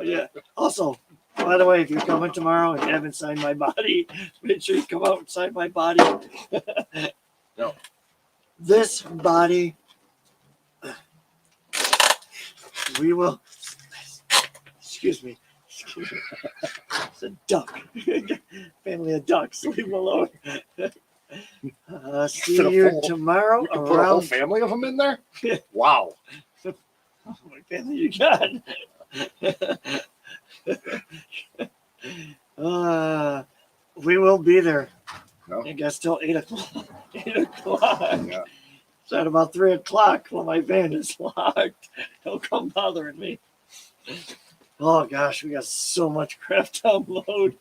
Yeah. Also, by the way, if you're coming tomorrow and you haven't signed my body, make sure you come out and sign my body. No. This body, we will. Excuse me. It's a duck. Family of ducks. Leave them alone. See you tomorrow You can put a whole around. family of them in there? Wow. How many family you got? We will be there. No. I guess till 8 o'clock. 8 o'clock. Yeah. So at about 3 o'clock when my van is locked, he'll come bothering me. Oh gosh, we got so much crap to unload.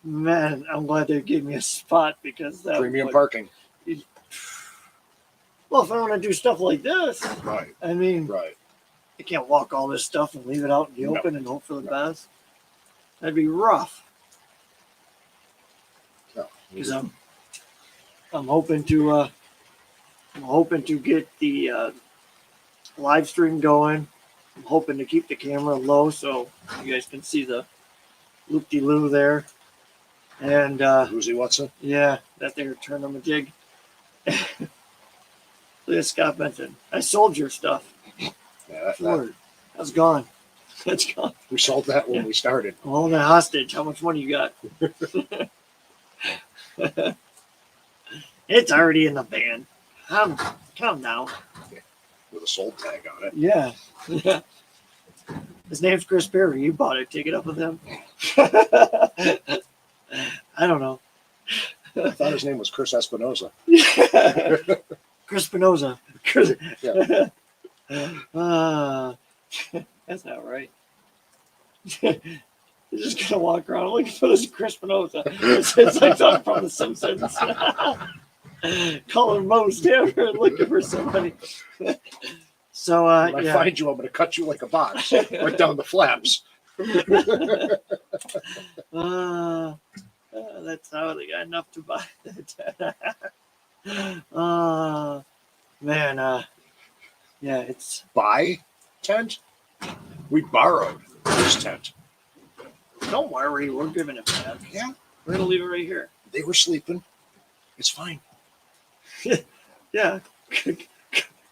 Man, I'm glad they gave me a spot because that Premium would- parking. Well, if I want to do stuff like this, Right. I mean, Right. I can't walk all this stuff and leave it out in the No. open and hope for the best. That'd be rough. No. Because I'm hoping to get the live stream going. I'm hoping to keep the camera low so you guys can see the loop-de-loo there. And Who's he? What's it? yeah, that they're turning them a jig. Look at Scott Benson. I sold your stuff. Yeah, That's gone. That's gone. we sold that when we started. Hold that hostage. How much money you got? It's already in the van. Calm down. with a sold tag on it. Yeah. His name's Chris Perry. You bought it. Take it up with him. I don't know. I thought his name was Chris Espinosa. Chris Spinoza. Chris. Yeah. That's not right. You're just gonna walk around looking for this Chris Spinoza. It's like something from The Simpsons. Calling Moe's Tavern looking for somebody. So When I yeah. find you, I'm going to cut you like a box right down the flaps. That's how they got enough to buy that. Man, yeah, it's Buy tent? We borrowed this tent. don't worry, we're giving it back. Yeah, We're gonna leave it right here. they were sleeping. It's fine. Yeah,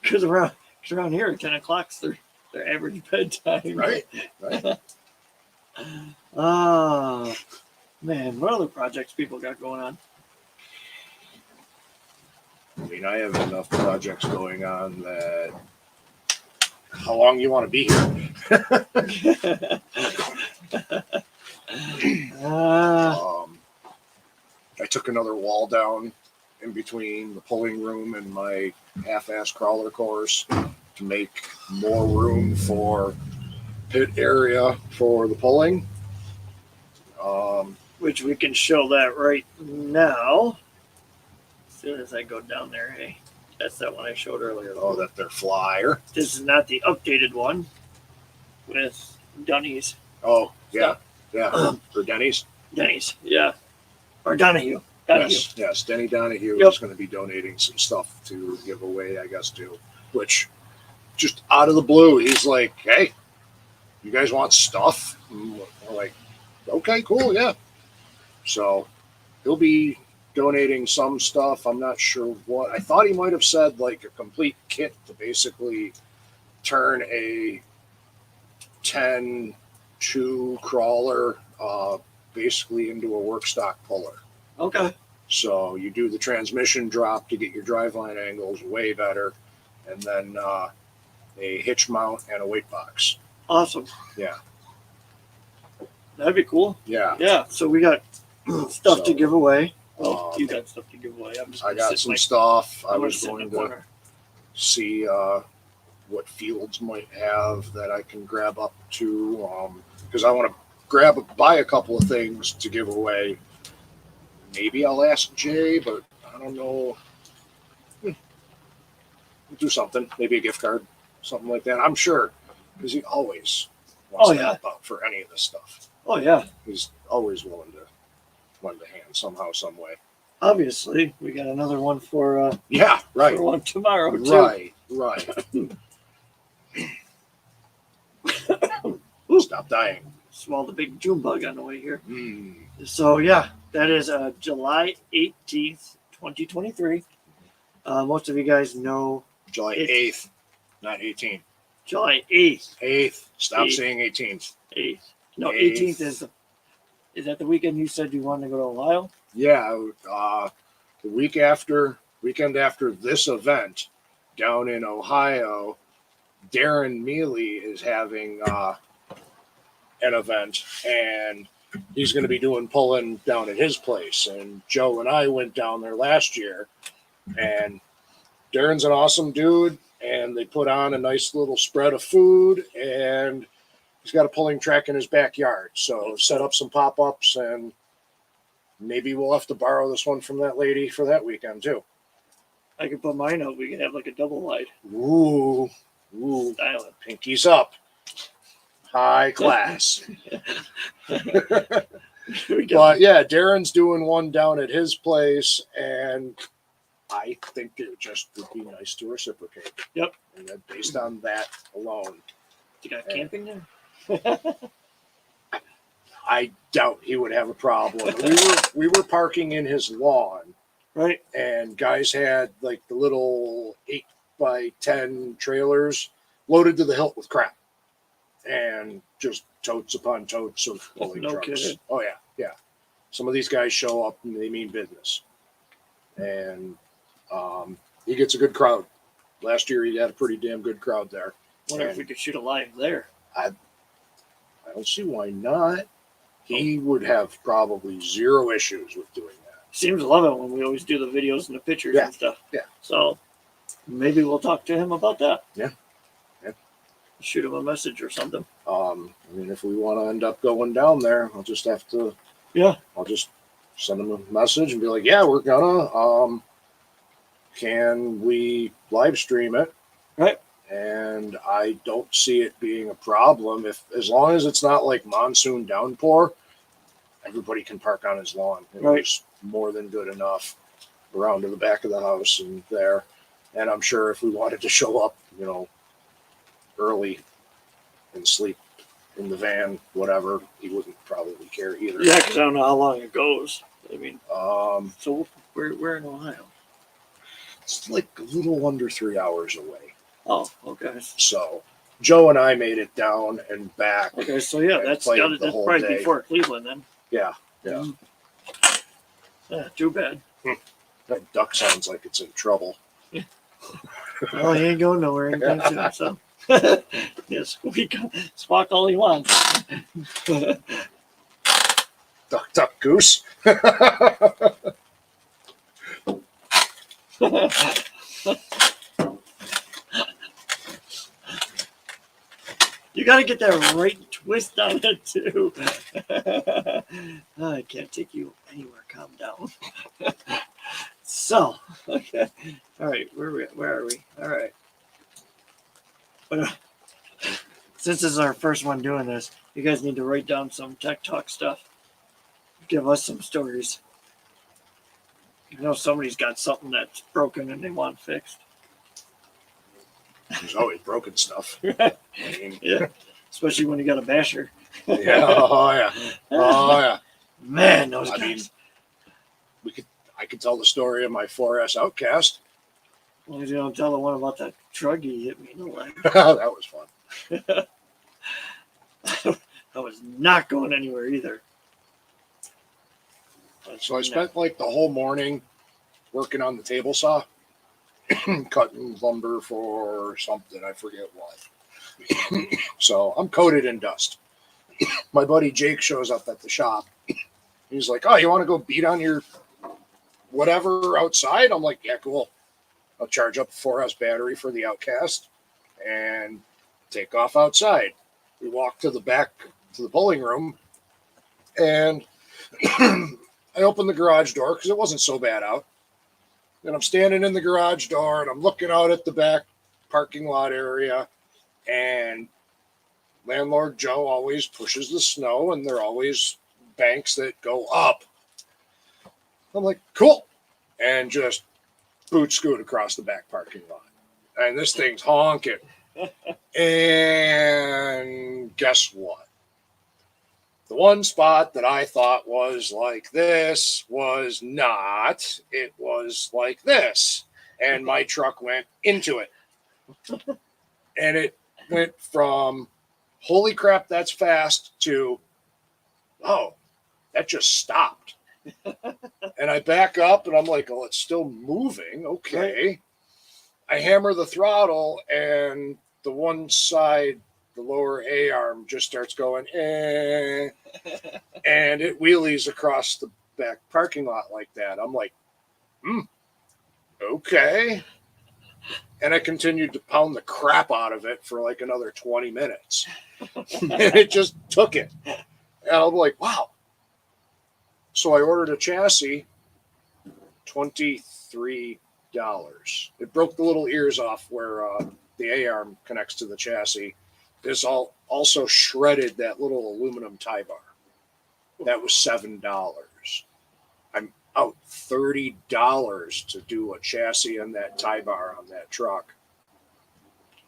because around here at 10 o'clock's their average bedtime. Right. Right. Man, what other projects people got going on? I mean, I have enough projects going on that. How long you want to be here? I took another wall down in between the pulling room and my half-ass crawler course to make more room for pit area for the pulling. Which we can show that right now. As soon as I go down there, hey, that's that one I showed earlier. Oh, that their flyer. This is not the updated one with Dunny's. Oh, yeah, yeah. For Denny's. Denny's, yeah. Or Donahue. Yes. Denny Donahue Yep. is going to be donating some stuff to give away, I guess, too. Which, just out of the blue, he's like, "Hey, you guys want stuff?" And we're like, "Okay, cool, yeah." So he'll be donating some stuff. I'm not sure what. I thought he might have said like a complete kit to basically turn a 10-2 crawler basically into a work stock puller. Okay. So you do the transmission drop to get your driveline angles way better, and then a hitch mount and a weight box. Awesome. Yeah. That'd be cool. Yeah. Yeah. So we got stuff to So, give away. Well, um, you got stuff to give away. I'm just I gonna got sit some my- stuff. I I'm gonna was sit in going the to corner. see what fields might have that I can grab up to because I want to buy a couple of things to give away. Maybe I'll ask Jay, but I don't know. We'll do something. Maybe a gift card, something like that. I'm sure because he always wants Oh, to yeah. help out for any of this stuff. Oh yeah. He's always willing to lend a hand somehow, some way. Obviously, we got another one for Yeah, right, for one tomorrow too. right. Stop dying. Swallowed the big June bug on the way here. Mm. So yeah, that is July 18th, 2023. Most of you guys know July It- 8th, not 18th. July 8th. 8th. Stop 8th. saying 18th. 8th. No, 8th. 18th is that the weekend you said you wanted to go to Ohio? Yeah, the weekend after this event down in Ohio, Darren Mealy is having an event, and he's going to be doing pulling down at his place. And Joe and I went down there last year, and Darren's an awesome dude, and they put on a nice little spread of food, and he's got a pulling track in his backyard. So set up some pop-ups, and maybe we'll have to borrow this one from that lady for that weekend too. I could put mine up. We could have like a double wide Ooh, style. pinkies up. High class. We got- But yeah, Darren's doing one down at his place, and I think it just would be nice to reciprocate. Yep. And then based on that alone, You got camping there? I doubt he would have a problem. We were parking in his lawn, Right? and guys had like the little 8x10 trailers loaded to the hilt with crap, and just totes upon totes of pulling No trucks. kidding. Oh yeah. Some of these guys show up and they mean business, and he gets a good crowd. Last year he had a pretty damn good crowd there. Wonder if we could shoot a live there. I don't see why not. He would have probably zero issues with doing that. Seems to love it when we always do the videos and the pictures Yeah, and stuff. yeah. So maybe we'll talk to him about that. Yeah. Shoot him a message or something. I mean, if we want to end up going down there, I'll just have to. Yeah. I'll just send him a message and be like, "Yeah, we're gonna. Can we live stream it?" Right. And I don't see it being a problem as long as it's not like monsoon downpour. Everybody can park on his lawn. It Right. was more than good enough around to the back of the house and there. And I'm sure if we wanted to show up, early and sleep in the van, whatever, he wouldn't probably care either. Yeah, because I don't know how long it goes. I mean, So we're in Ohio. it's like a little under 3 hours away. Oh, okay. So Joe and I made it down and back. Okay, so yeah, And that's played got the that's whole probably day. before Cleveland then. Yeah. Yeah, too bad. That duck sounds like it's in trouble. Well, he ain't going nowhere anytime soon. So yes, we can squawk all he wants. Duck goose. You got to get that right twist on it too. I can't take you anywhere. Calm down. So, okay, all right. Where are we? All right. But since this is our first one doing this, you guys need to write down some tech talk stuff. Give us some stories. You know, somebody's got something that's broken and they want fixed. There's always broken stuff. I mean, Yeah, especially when you got a basher. yeah. Oh yeah. Oh yeah. Man, those I guys. mean, I could tell the story of my 4S Outcast. As long as you don't tell the one about that truck he hit me in the leg. That was fun. I was not going anywhere either. So I spent like the whole morning working on the table saw, cutting lumber for something, I forget what. So I'm coated in dust. My buddy Jake shows up at the shop. He's like, "Oh, you want to go beat on your whatever outside?" I'm like, "Yeah, cool. I'll charge up a 4S battery for the Outcast and take off outside." We walk to the back to the bowling room, and I opened the garage door because it wasn't so bad out. And I'm standing in the garage door and I'm looking out at the back parking lot area. And landlord Joe always pushes the snow, and there are always banks that go up. I'm like, cool. And just boot scoot across the back parking lot. And this thing's honking. And guess what? The one spot that I thought was like this was not. It was like this. And my truck went into it. And it went from, holy crap, that's fast, to, oh, that just stopped. And I back up and I'm like, oh, it's still moving. Okay. I hammer the throttle and the one side, the lower A arm, just starts going, and it wheelies across the back parking lot like that. I'm like, okay. And I continued to pound the crap out of it for like another 20 minutes. And it just took it. And I'm like, wow. So I ordered a chassis, $23. It broke the little ears off where the A-arm connects to the chassis. This also shredded that little aluminum tie bar. That was $7. I'm out $30 to do a chassis and that tie bar on that truck.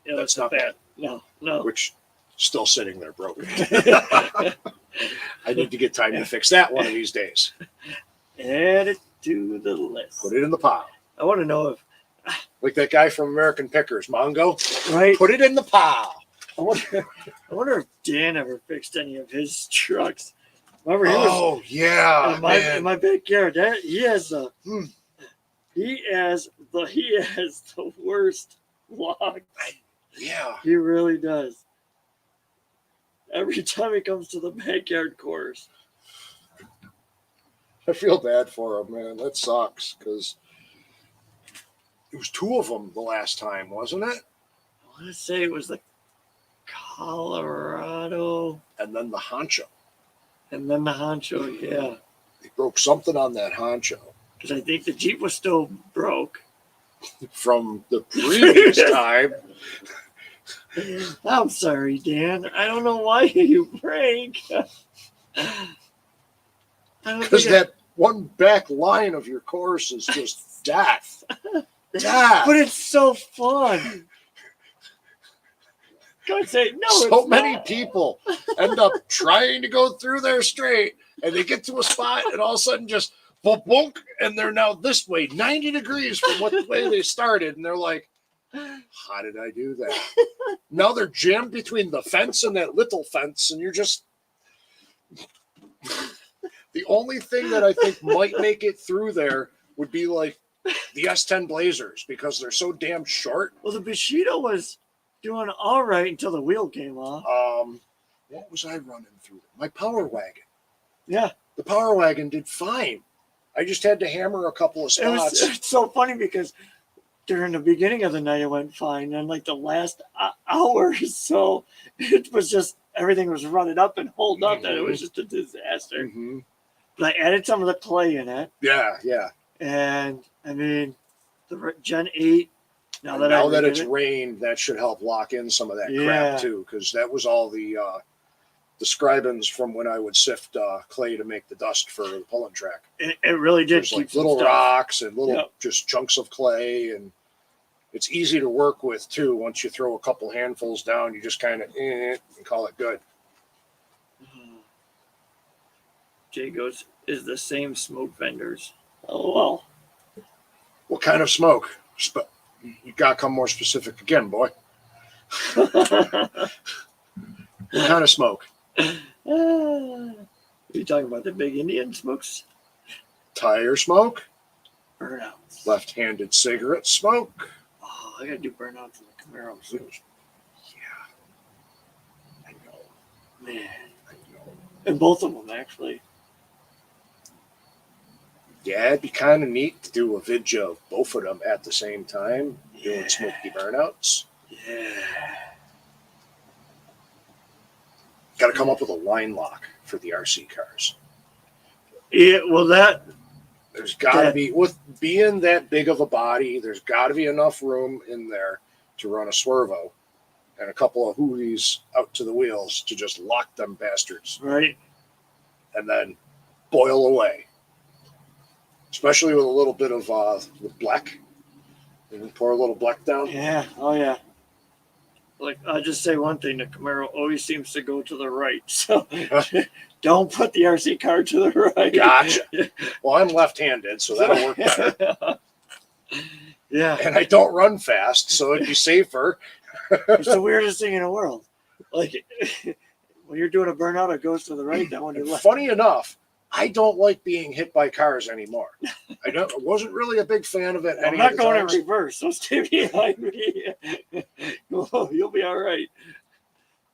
Yeah, That's not bad. No. Which still sitting there broken. I need to get time to fix that one of these days. Add it to the list. Put it in the pile. I want to know if, Like that guy from American Pickers, Mongo. right? Put it in the pile. I wonder if Dan ever fixed any of his trucks. Remember, he was Oh, yeah. in my backyard. He has a He has the worst luck. Yeah. He really does. Every time he comes to the backyard course. I feel bad for him, man. That sucks because it was two of them the last time, wasn't it? I want to say it was the Colorado And then the honcho. and then the honcho, yeah. He broke something on that honcho Because I think the Jeep was still broke. from the previous time. I'm sorry, Dan. I don't know why you break. Because that one back line of your course is just death. Death. But it's so fun. God say no. So it's many not. people end up trying to go through there straight, and they get to a spot, and all of a sudden just boom, and they're now this way, 90 degrees from what the way they started, and they're like, how did I do that? Now they're jammed between the fence and that little fence, and you're just. The only thing that I think might make it through there would be like the S10 Blazers because they're so damn short. Well, the Bushido was doing all right until the wheel came off. What was I running through? My Power Wagon. Yeah. The Power Wagon did fine. I just had to hammer a couple of spots. It's so funny because during the beginning of the night it went fine, and like the last hour or so, it was just everything was running up and hold up, that it was just a disaster. Mm-hmm. But I added some of the clay in it, Yeah. and I mean, the Gen 8. Now that it's rained, that should help lock in some of that crap too, because that was all the scribins from when I would sift clay to make the dust for the pulling track. It really did There's keep like little stuff. rocks and little just chunks of clay, and it's easy to work with too. Once you throw a couple handfuls down, you just kind of and call it good. Jay goes, is the same smoke vendors. Oh, well. What kind of smoke? You gotta come more specific again, boy. What kind of smoke? Are you talking about the big Indian smokes? Tire smoke? Burnouts. Left-handed cigarette smoke? Oh, I gotta do burnouts in the Camaro soon. Yeah. I know. Man. I know. And both of them, actually. Yeah, it'd be kind of neat to do a video of both of them at the same time, doing smoky burnouts. Yeah. Got to come up with a line lock for the RC cars. Yeah, well, There's got to be, with being that big of a body, there's got to be enough room in there to run a swervo and a couple of hoolies out to the wheels to just lock them bastards. right. And then boil away. Especially with a little bit of black. And pour a little black down. Yeah. Oh, yeah. Like, I'll just say one thing. The Camaro always seems to go to the right. So don't put the RC car to the right. Gotcha. Well, I'm left-handed, so that'll work better. Yeah. And I don't run fast, so it'd be safer. It's the weirdest thing in the world. Like, when you're doing a burnout, it goes to the right. That when you're left. Funny enough, I don't like being hit by cars anymore. I wasn't really a big fan of it. I'm not going in reverse, so stay behind me. You'll be all right.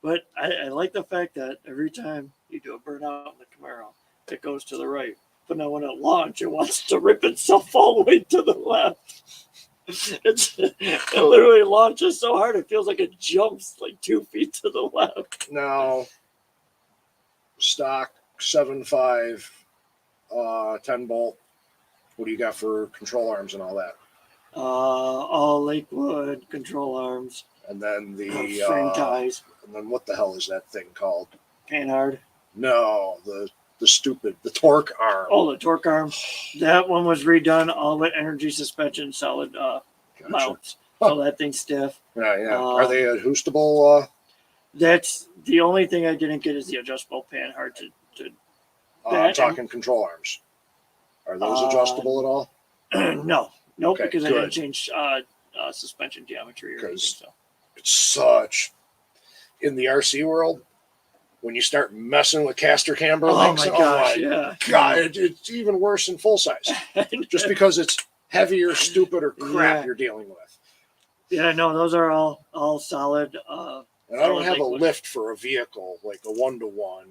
But I like the fact that every time you do a burnout in the Camaro, it goes to the right. But now when it launches, it wants to rip itself all the way to the left. It literally launches so hard it feels like it jumps like 2 feet to the left. Now, stock 7.5, 10 bolt. What do you got for control arms and all that? All Lakewood control arms. And then the frame ties. And then what the hell is that thing called? Panhard. No, the torque arm. Oh, the torque arm. That one was redone all with energy suspension, solid mounts. So that thing's stiff. Yeah. Are they adjustable? That's the only thing I didn't get is the adjustable Panhard to I'm talking control arms. Are those adjustable at all? No, Okay, because I good. didn't change suspension geometry or anything. So. It's such in the RC world when you start messing with caster camber Oh links. my gosh! Yeah. God, it's even worse in full size. Just because it's heavier, stupider crap Yeah. you're dealing with. Yeah, no, those are all solid. And I don't have a liquid. lift for a vehicle like a 1-to-1,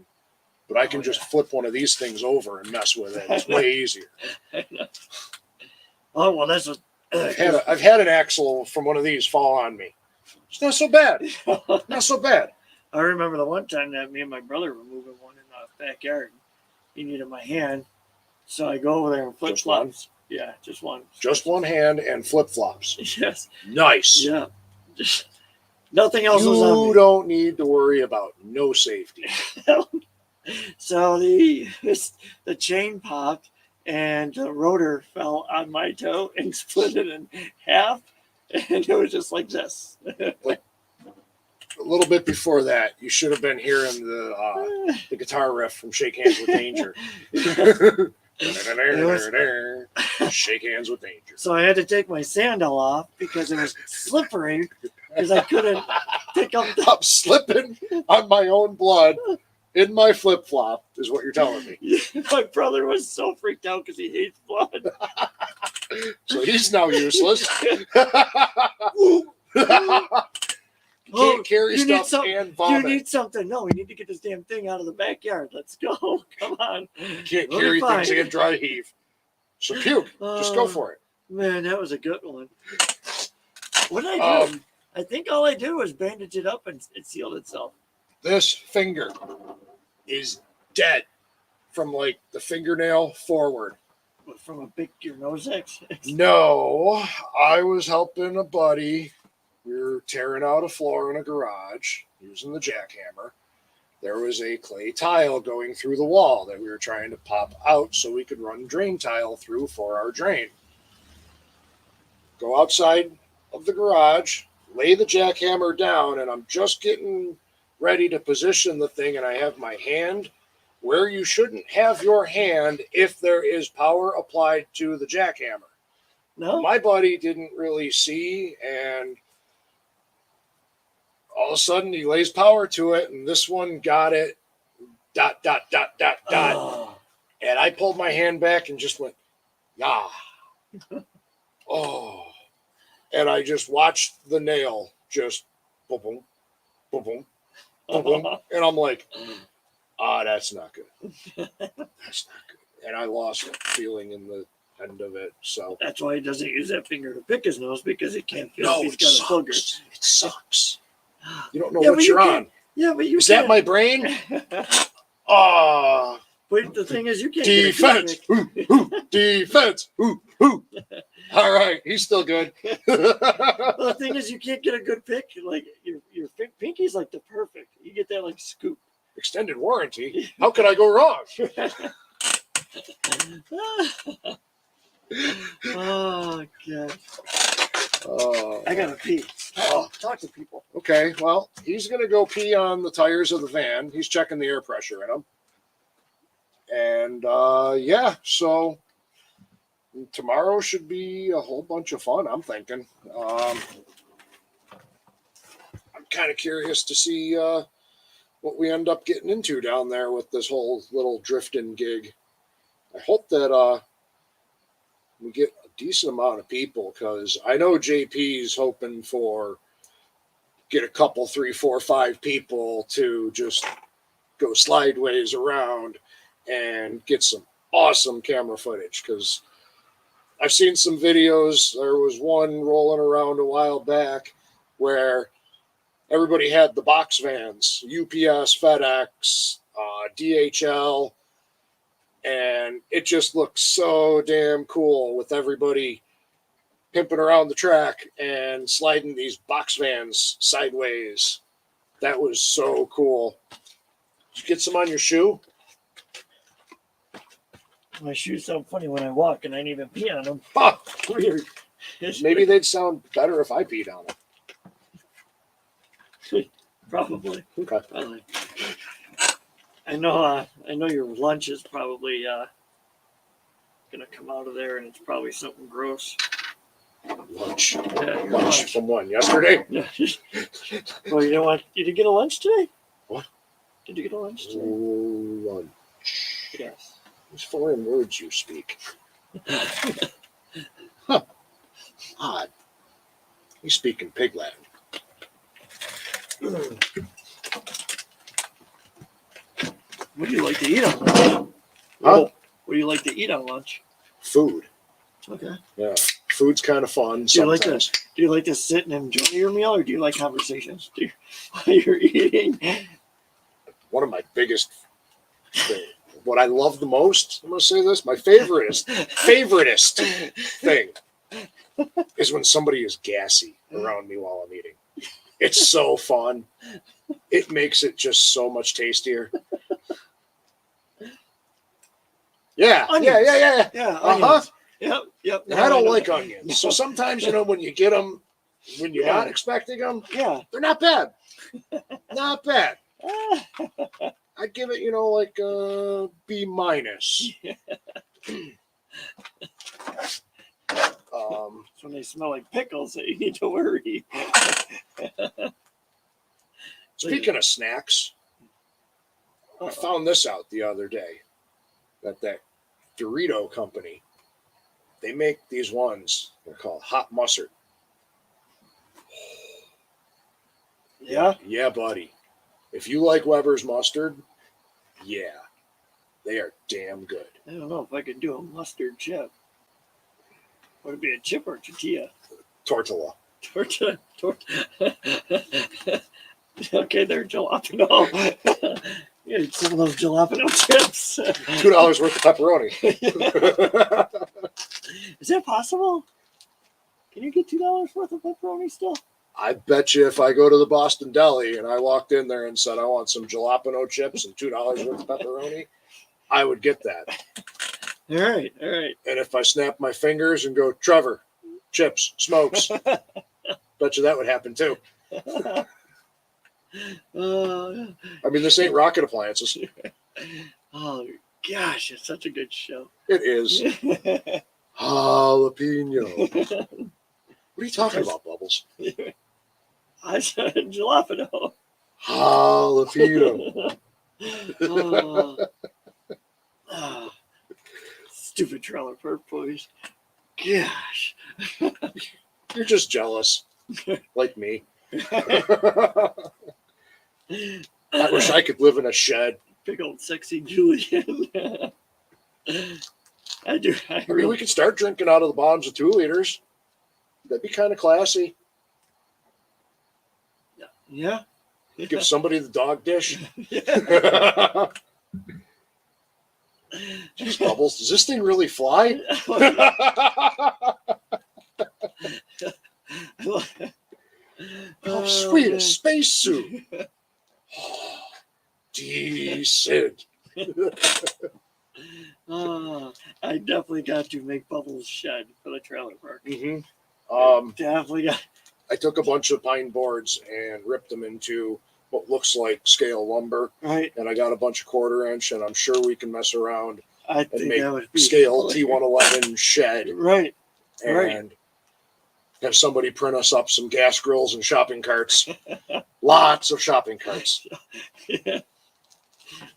but I can Oh, just yeah. flip one of these things over and mess with it. It's way easier. Oh well, that's what. I've had an axle from one of these fall on me. It's not so bad. Not so bad. I remember the one time that me and my brother were moving one in the backyard. He needed my hand, so I go over there and flip Just one? flops. Yeah, just one. Just one hand and flip flops. Yes. Nice. Yeah. Just nothing else was on You me. don't need to worry about no safety. So the chain popped and the rotor fell on my toe and split it in half, and it was just like this. A little bit before that, you should have been hearing the guitar riff from Shake Hands with Danger. Shake Hands with Danger. So I had to take my sandal off because it was slippery because I couldn't pick up the. I'm slipping on my own blood in my flip flop, is what you're telling me. My brother was so freaked out because he hates blood. So he's now useless. You can't carry you need stuff some- and You vomit. need something. No, we need to get this damn thing out of the backyard. Let's go. Come on. You can't We'll carry be fine. things and dry heave. So puke. Just go for it. Man, that was a good one. What did I do? I think all I did was bandage it up and it sealed itself. This finger is dead from like the fingernail forward. What, from a big your nose X? No, I was helping a buddy. We were tearing out a floor in a garage using the jackhammer. There was a clay tile going through the wall that we were trying to pop out so we could run drain tile through for our drain. Go outside of the garage, lay the jackhammer down, and I'm just getting ready to position the thing, and I have my hand where you shouldn't have your hand if there is power applied to the jackhammer. No. My buddy didn't really see, and all of a sudden he lays power to it, and this one got it. ... Oh. And I pulled my hand back and just went, yeah. Oh. And I just watched the nail just boom, boom, boom, boom, boom, boom. And I'm like, that's not good. That's not good. And I lost feeling in the end of it. So That's why he doesn't use that finger to pick his nose because he can't feel no, if it he's got a booger. sucks. It sucks. You don't know Yeah, what but you're you on. can't- Yeah, but you Is that can't. my brain? Ah. But the thing is, you can't Defense. get a good pick. Ooh, ooh, defense. Ooh, ooh. All right, he's still good. Well, the thing is, you can't get a good pick. Like your pinky's like the perfect. You get that like scoop. Extended warranty. How could I go wrong? Oh god, Oh, I gotta pee. Talk to people. okay, well, he's going to go pee on the tires of the van. He's checking the air pressure in them. And yeah, so tomorrow should be a whole bunch of fun, I'm thinking. I'm kind of curious to see what we end up getting into down there with this whole little drifting gig. I hope that we get a decent amount of people, because I know JP's hoping for get a couple, 3, 4, 5 people to just go slideways around and get some awesome camera footage, because I've seen some videos. There was one rolling around a while back where everybody had the box vans, UPS, FedEx, DHL, and it just looked so damn cool with everybody pimping around the track and sliding these box vans sideways. That was so cool. Did you get some on your shoe? My shoes sound funny when I walk, and I didn't even pee on them. Huh. Weird. Maybe they'd sound better if I peed on them. Probably. Okay. Probably. I know your lunch is probably gonna come out of there, and it's probably something gross. Lunch. Yeah, your Lunch from when? Yesterday? Well, you know what? You did get a lunch today? What? Did you get a lunch today? Lunch. Yes. These foreign words you speak. Odd. He's speaking pig Latin. What do you like to eat on lunch? Huh? What do you like to eat on lunch? Food. Okay. Yeah. Food's kind of fun Do you like sometimes. Do you like to sit and enjoy your meal, or do you like conversations while you're eating? One of my biggest things, what I love the most, I'm going to say this, my favoritist thing is when somebody is gassy around me while I'm eating. It's so fun. It makes it just so much tastier. Yeah, Onions. yeah. Yeah, Uh-huh. onions. Yep. And I don't like onions. So sometimes, when you get them, when you're not expecting them, Yeah. they're not bad. Not bad. I'd give it, like a B minus. It's when they smell like pickles that you need to worry. Speaking of snacks, I found this out the other day that Dorito company, they make these ones. They're called hot mustard. Yeah. Yeah, buddy. If you like Weber's mustard, yeah, they are damn good. I don't know if I could do a mustard chip. Would it be a chip or a tortilla? Tortilla. Tortilla. Okay, they're jalapeno. Yeah, some of those jalapeno chips. $2 worth of pepperoni. Is that possible? Can you get $2 worth of pepperoni still? I bet you if I go to the Boston Deli and I walked in there and said I want some jalapeno chips and $2 worth of pepperoni, I would get that. All right. And if I snap my fingers and go, Trevor, chips, smokes, bet you that would happen too. I mean, this ain't rocket appliances. Oh gosh, it's such a good show. It is. Jalapeno. What are you talking about, Bubbles? I said jalapeno. Jalapeno. Stupid trailer park boys. Gosh. You're just jealous, like me. I wish I could live in a shed. Big old sexy Julian. I do. I mean, we could start drinking out of the bottoms of 2 liters. That'd be kind of classy. Yeah. Give somebody the dog dish. Jeez, Bubbles, does this thing really fly? How sweet, a spacesuit. Decent. I definitely got to make Bubbles shed for the trailer park. Definitely got. I took a bunch of pine boards and ripped them into what looks like scale lumber. Right. And I got a bunch of 1/4 inch, and I'm sure we can mess around I and think make that would be scale T111 shed. Right. And have somebody print us up some gas grills and shopping carts. Lots of shopping carts. Yeah.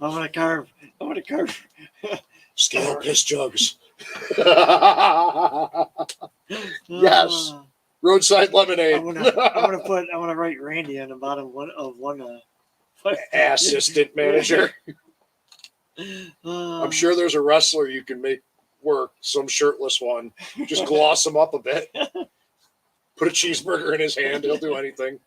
I want to carve. Scale piss jugs. Yes. Roadside lemonade. I want to write Randy on the bottom of one. Assistant manager. I'm sure there's a wrestler you can make work, some shirtless one. Just gloss him up a bit. Put a cheeseburger in his hand. He'll do anything.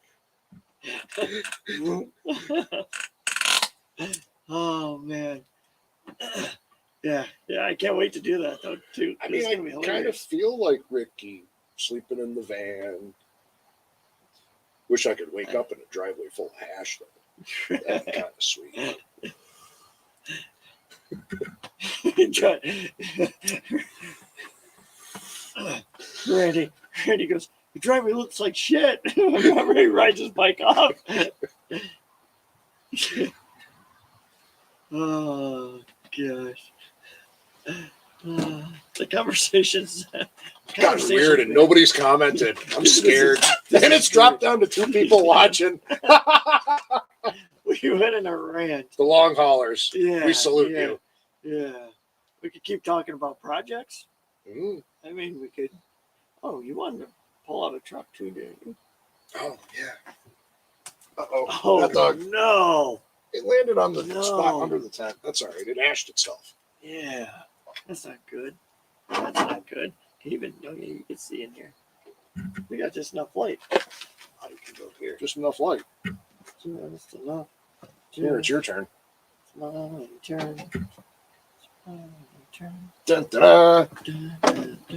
Oh man. Yeah. I can't wait to do that though too. I mean, I kind of feel like Ricky sleeping in the van. Wish I could wake up in a driveway full of hash though. That'd be kind of sweet. Randy goes, the driveway looks like shit. He rides his bike off. Oh gosh. The conversations Got weird and nobody's commented. I'm scared. And it's dropped down to 2 people watching. We went in a rant. The long haulers. Yeah, we salute you. Yeah. We could keep talking about projects. Mm. I mean, we could Oh, you wanted to pull out a truck too, didn't you? Oh, yeah. Uh-oh. Oh, Hot dog. no. It landed on the No. spot under the tent. That's all right. It ashed itself. Yeah. That's not good. That's not good. Even, you can see in here. We got just enough light. Oh, you can go here. Just enough light. Just enough. Here, it's your turn. My turn. My turn. Dun, da,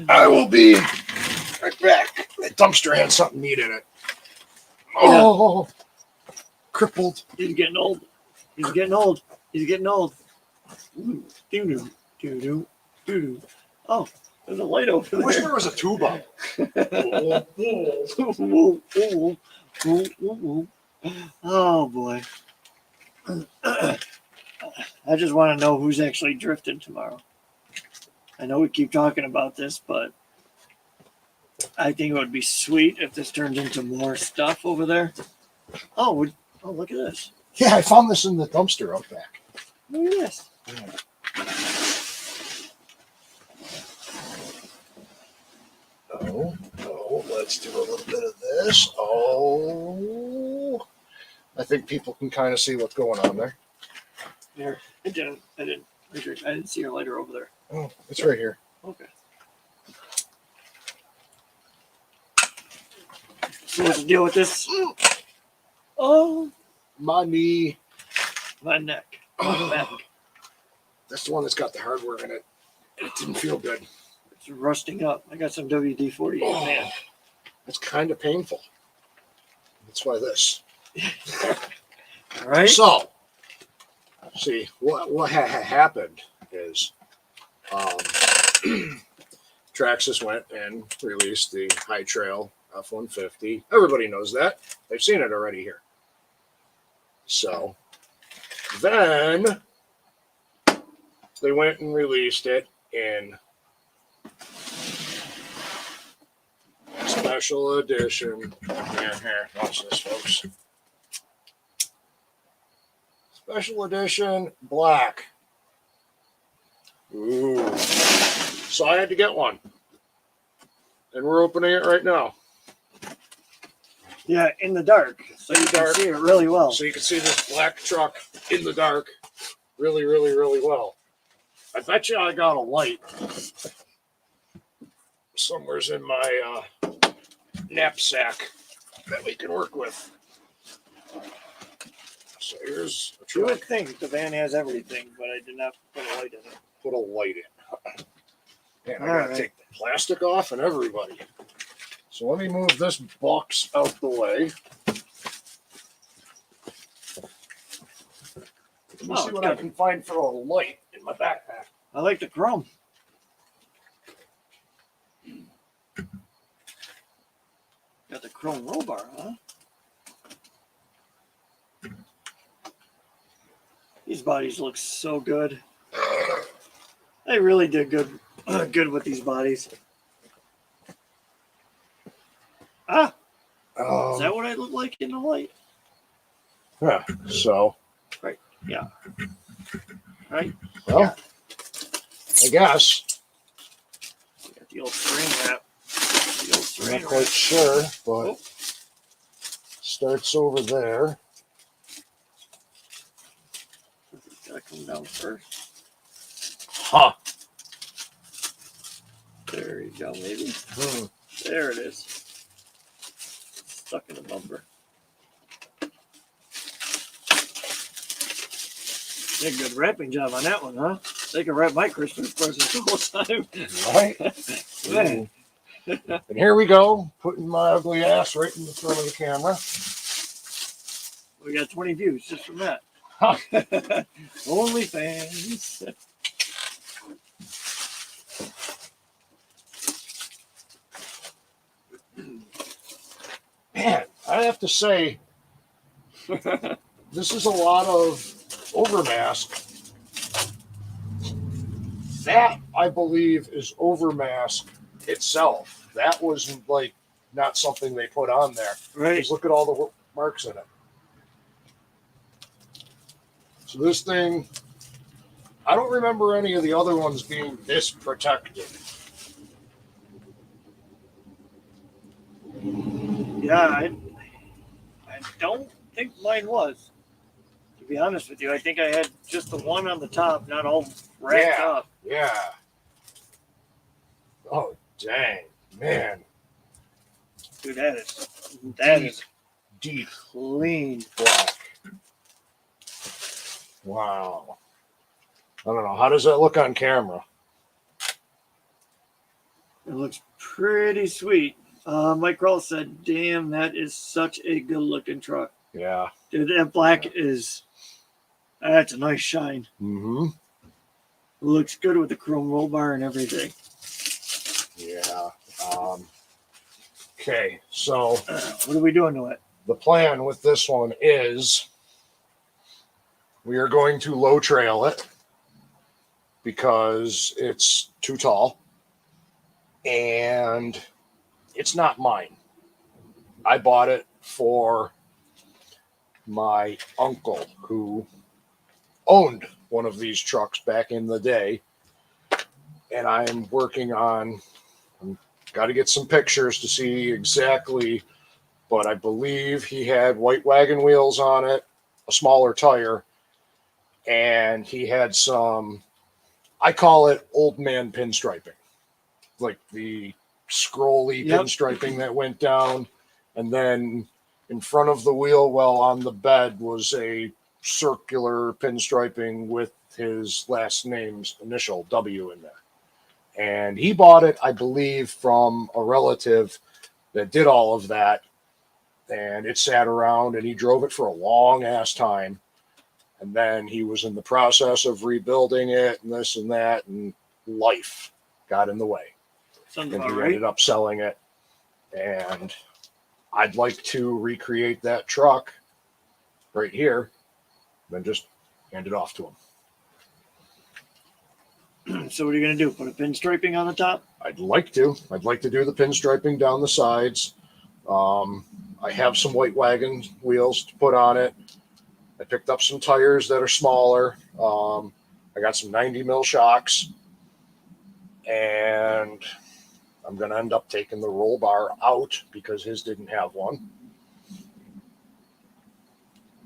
I will be right back. That dumpster had something neat in it. Oh, crippled. He's getting old. He's getting old. He's getting old. Doo doo doo doo doo. Oh, there's a light over I wish there. there was a tube up. Oh boy. I just want to know who's actually drifting tomorrow. I know we keep talking about this, but I think it would be sweet if this turns into more stuff over there. Oh, look at this. Yeah, I found this in the dumpster out back. Look at this. Oh, let's do a little bit of this. Oh, I think people can kind of see what's going on there. There. I didn't see your lighter over there. Oh, it's right here. Okay. So what's the deal with this? Oh, My knee. my neck. My back. That's the one that's got the hardware in it. It didn't feel good. It's rusting up. I got some WD-40 Oh, man. it's kind of painful. That's why this. All right. So, see, what happened is Traxxas went and released the High Trail F-150. Everybody knows that. They've seen it already here. So, then they went and released it in special edition. Here, watch this, folks. Special edition black. Ooh. So I had to get one. And we're opening it right now. Yeah, in the dark, so you can see it really well. So you can see this black truck in the dark really, really, really well. I bet you I got a light somewhere's in my knapsack that we can work with. So here's a You truck. would think the van has everything, but I did not put a light in it. Put a light in. And I All gotta right. take the plastic off and everybody. So let me move this box out the way. Let me Oh, see what I can find for a light in my backpack. I like the chrome. Got the chrome roll bar, huh? These bodies look so good. They really did good with these bodies. Ah, is that what I look like in the light? Yeah. So. Yeah. Right? Well, I guess. Got the old saran wrap. The old I'm saran not wrap. quite sure, but Oh. starts over there. Gotta come down first. Huh. There you go, maybe. Hmm. There it is. Stuck in the bumper. Did a good wrapping job on that one, huh? They can wrap my Christmas presents the whole time. Right? Man. And here we go, putting my ugly ass right in the front of the camera. We got 20 views just from that. Huh. Only fans. Man, I have to say, this is a lot of overmask. That, I believe, is overmask itself. That was like not something they put on there. Right. Just look at all the marks in it. So this thing, I don't remember any of the other ones being this protected. Yeah, I don't think mine was. To be honest with you, I think I had just the one on the top, not all racked Yeah. up. Yeah. Oh, dang. Man. Dude, that is Deep clean. black. Wow. I don't know. How does that look on camera? It looks pretty sweet. Mike Kroll said, "Damn, that is such a good-looking truck, Yeah. dude. That black that's a nice shine. Mm-hmm. It looks good with the chrome roll bar and everything." Yeah. Okay. So What are we doing to it? the plan with this one is we are going to low trail it because it's too tall and it's not mine. I bought it for my uncle who owned one of these trucks back in the day. And I'm working on, got to get some pictures to see exactly, but I believe he had white wagon wheels on it, a smaller tire, and he had some, I call it old man pinstriping, like the scrolly Yep. pinstriping that went down. And then in front of the wheel well on the bed was a circular pinstriping with his last name's initial W in there. And he bought it, I believe, from a relative that did all of that. And it sat around and he drove it for a long ass time. And then he was in the process of rebuilding it and this and that, and life got in the way. Sounds And about he right. ended up selling it. And I'd like to recreate that truck right here, then just hand it off to him. So what are you gonna do? Put a pinstriping on the top? I'd like to. I'd like to do the pinstriping down the sides. I have some white wagon wheels to put on it. I picked up some tires that are smaller. I got some 90 mil shocks, and I'm going to end up taking the roll bar out because his didn't have one.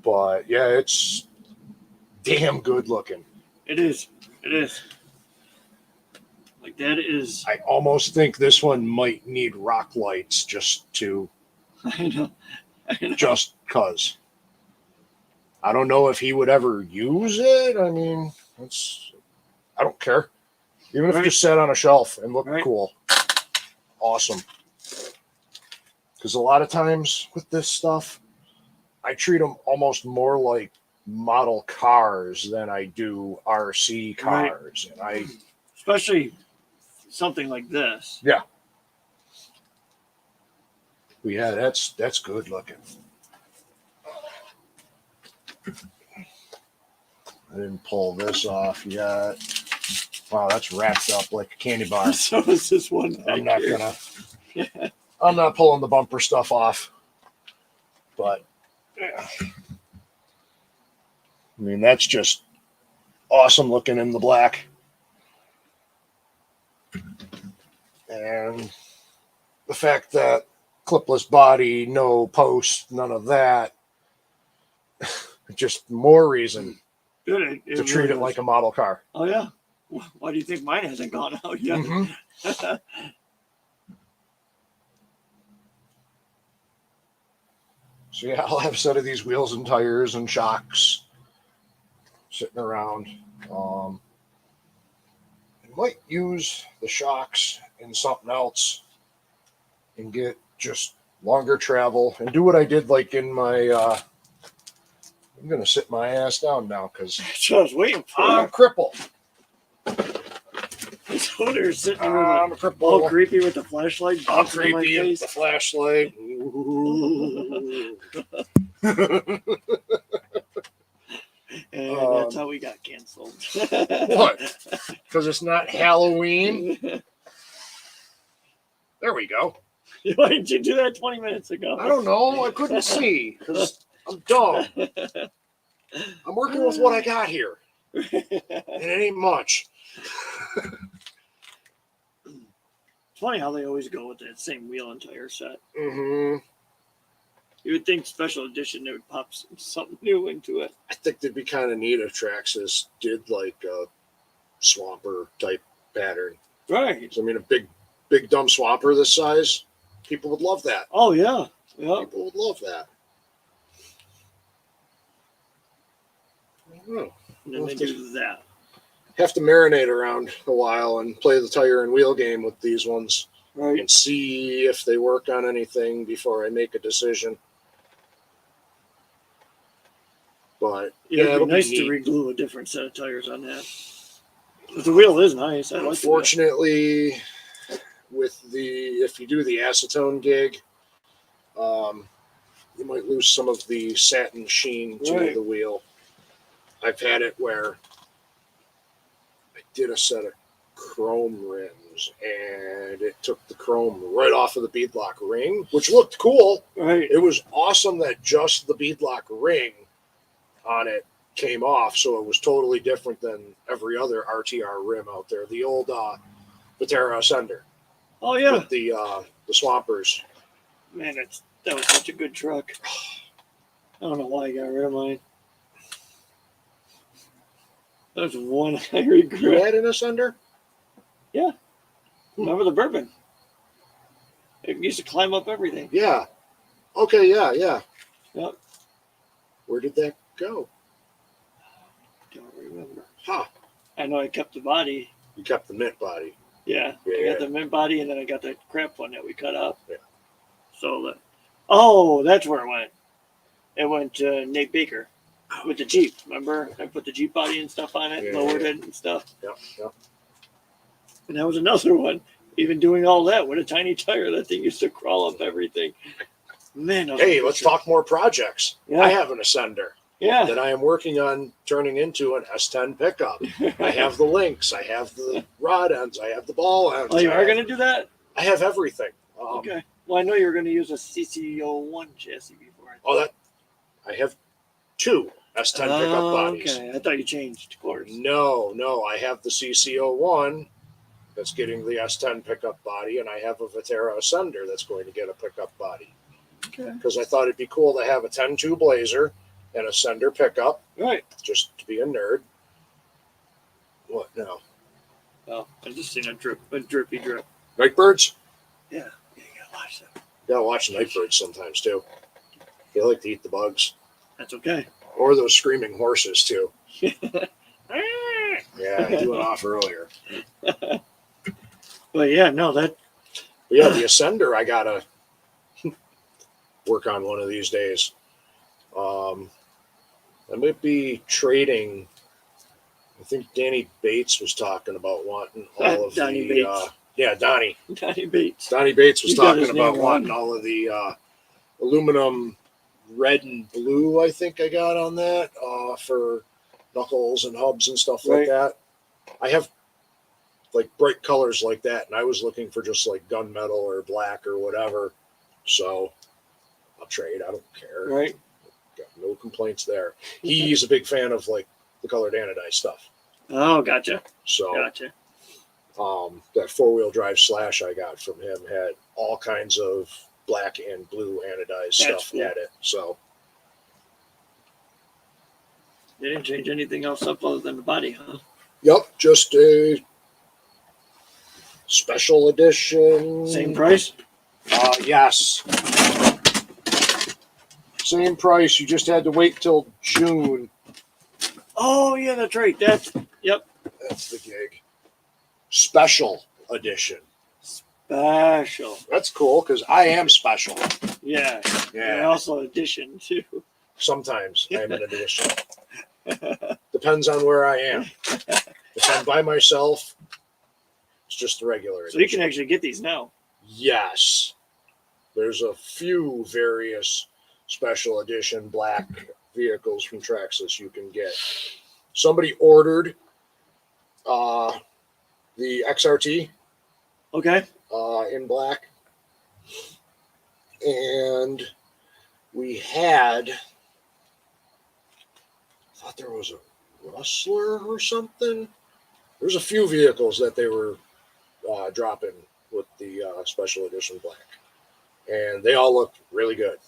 But yeah, it's damn good looking. It is. It is. Like that is. I almost think this one might need rock lights just to, I know. just cause. I don't know if he would ever use it. I mean, I don't care. Even if it Right. just sat on a shelf and looked Right. cool. Awesome. Because a lot of times with this stuff, I treat them almost more like model cars than I do RC Right. cars. And Especially something like this. yeah, that's good looking. I didn't pull this off yet. Wow, that's wrapped up like a candy bar. So is this one. I'm back not here. gonna. I'm not pulling the bumper stuff off. But yeah. I mean, that's just awesome looking in the black. And the fact that clipless body, no post, none of that, just more reason Dude, to treat it like a model car. Oh yeah. Why do you think mine hasn't gone out yet? Mhm. So yeah, I'll have a set of these wheels and tires and shocks sitting around. I might use the shocks in something else and get just longer travel and do what I did like in my I'm gonna sit my ass down now because That's what I was waiting for. I'm crippled. So they're sitting there I'm like, crippled. all creepy with the flashlight. I'm bouncing in my creepy with face. the flashlight. Ooh. And that's how we got canceled. What? Because it's not Halloween? There we go. Why didn't you do that 20 minutes ago? I don't know. I couldn't see because I'm dumb. I'm working with what I got here, and it ain't much. It's funny how they always go with that same wheel and tire set. Mm-hmm. You would think special edition they would pop something new into it. I think they'd be kind of neat if Traxxas did like a swamper type pattern. Right. So, I mean, a big dumb swamper this size, people would love that. Oh yeah. Yeah. People would love that. I don't know. And then they do that. Have to marinate around a while and play the tire and wheel game with these ones Right. and see if they work on anything before I make a decision. But Yeah, it'd it'll be nice neat. to reglue a different set of tires on that. But the wheel is nice. I like the wheel. Unfortunately, with if you do the acetone gig, you might lose some of the satin sheen to Right. the wheel. I've had it where I did a set of chrome rims and it took the chrome right off of the beadlock ring, which looked cool. Right. It was awesome that just the beadlock ring on it came off, so it was totally different than every other RTR rim out there. The old Viterra Ascender Oh yeah. with the Swampers. Man, that was such a good truck. I don't know why I got rid of mine. That's one I You regret. had an Ascender? Remember the bourbon? It used to climb up everything. Yeah. Okay, yeah. Yep. Where did that go? Don't remember. Huh. I know I kept the body. You kept the mint body. Yeah. I Yeah. got the mint body and then I got the crap one that we cut up. Yeah. So that's where it went. It went to Nate Baker with the Jeep. Remember? I put the Jeep body and stuff on it, Yeah, lowered yeah. it and stuff. Yeah. And that was another one. Even doing all that with a tiny tire, that thing used to crawl up everything. Man, that was Hey, a let's picture. talk more projects. Yeah. I have an Ascender Yeah. that I am working on turning into an S10 pickup. I have the links. I have the rod ends. I have the ball ends. Oh, you I are have- going to do that? I have everything. Okay. Well, I know you were going to use a CCO1 chassis before. I have two S10 pickup bodies. Okay. I thought you changed course. No. I have the CCO1 that's getting the S10 pickup body, and I have a Viterra Ascender that's going to get a pickup body. Okay. Because I thought it'd be cool to have a 10.2 Blazer and a Ascender pickup, Right. just to be a nerd. What now? Well, I just seen a drippy drip. Nightbirds? Yeah. You got to watch that. You gotta watch Nightbirds sometimes too. They like to eat the bugs. That's okay. Or those screaming horses too. Yeah, I do it off earlier. But yeah, no, that. But yeah, the Ascender I gotta work on one of these days. I might be trading. I think Danny Bates was talking about wanting all of Donnie the. Bates. Yeah, Donnie. Donnie Bates. Donnie Bates was You got his talking about name wanting wrong. all of the aluminum red and blue. I think I got on that for knuckles and hubs and stuff like Right. that. I have like bright colors like that, and I was looking for just like gunmetal or black or whatever. So I'll trade. I don't care. Right. Got no complaints there. He's a big fan of like the colored anodized stuff. Oh, gotcha. So Gotcha. that 4-wheel drive Slash I got from him had all kinds of black and blue anodized stuff cool. at it. So They didn't change anything else up other than the body, huh? yep, just a special edition. Same price? Yes. Same price. You just had to wait till June. Oh, yeah, that's right. That's That's the gig. Special edition. special. That's cool because I am special. Yeah. And Yeah. also addition, too. Sometimes I'm an edition. Depends on where I am. If I'm by myself, it's just the regular So you edition. can actually get these now. Yes. There's a few various special edition black vehicles from Traxxas you can get. Somebody ordered the XRT Okay. in black. And we had, I thought there was a Rustler or something. There's a few vehicles that they were dropping with the special edition black. And they all looked really good.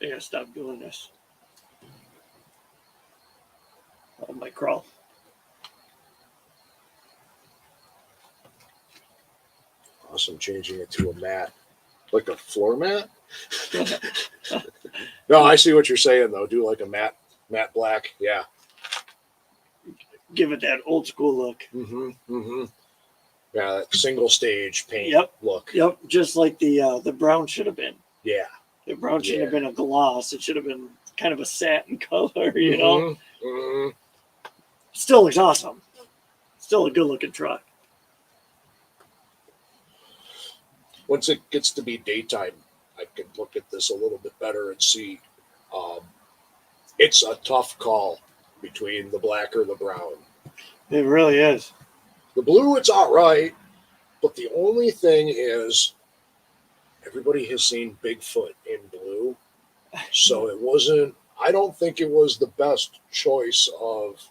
I gotta stop doing this. Oh, my crawl. Awesome, changing it to a mat, like a floor mat. No, I see what you're saying though. Do like a matte black. Yeah. Give it that old school look. Mm-hmm. Mm-hmm. Yeah, that single stage paint Yep. look. Yep, just like the brown should have been. Yeah. The brown shouldn't have been a gloss. It should have been kind of a satin color, you know? Mm-hmm. Still looks awesome. Still a good looking truck. Once it gets to be daytime, I can look at this a little bit better and see. It's a tough call between the black or the brown. It really is. The blue, it's all right, but the only thing is, everybody has seen Bigfoot in blue, so it wasn't. I don't think it was the best choice of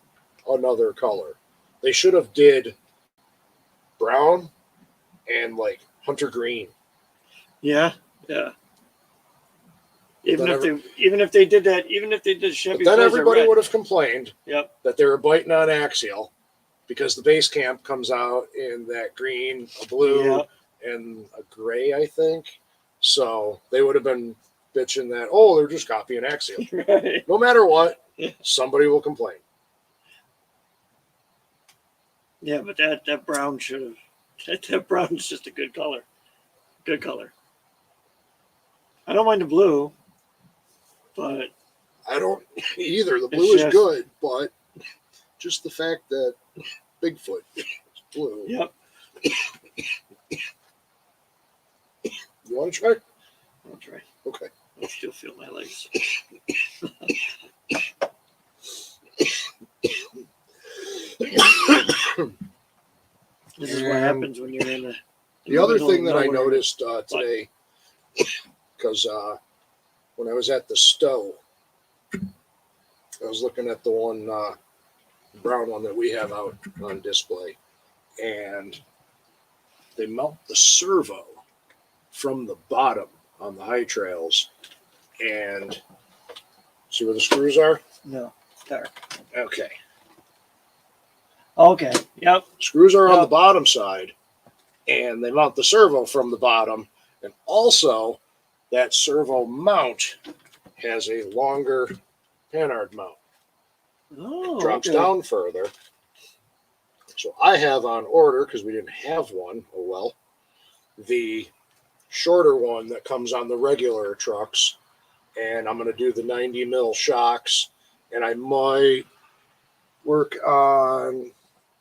another color. They should have did brown and like hunter green. Yeah, yeah. Even if they did that, even if they did Chevy, But then Blazer everybody red. would have complained Yep. that they were biting on axial because the base camp comes out in that green, a blue, Yep. and a gray, I think. So they would have been bitching that, oh, they're just copying axial. Right. No matter what, somebody will complain. Yeah, but that brown should have. That brown's just a good color. Good color. I don't mind the blue, but I don't either. The It's blue is just- good, but just the fact that Bigfoot is blue. yep. You want to try? I'll try. Okay. I still feel my legs. This is what happens when you're in The other middle thing of that I nowhere. noticed today, because when I was at the Stowe, I was looking at the one brown one that we have out on display, and they mount the servo from the bottom on the high trails, and see where the screws are? No, dark. Okay. Okay. Yep. Screws are on Yep. the bottom side, and they mount the servo from the bottom, and also that servo mount has a longer Panhard mount. Oh, Drops okay. down further. So I have on order, because we didn't have one, oh well, the shorter one that comes on the regular trucks, and I'm going to do the 90 mil shocks, and I might work on,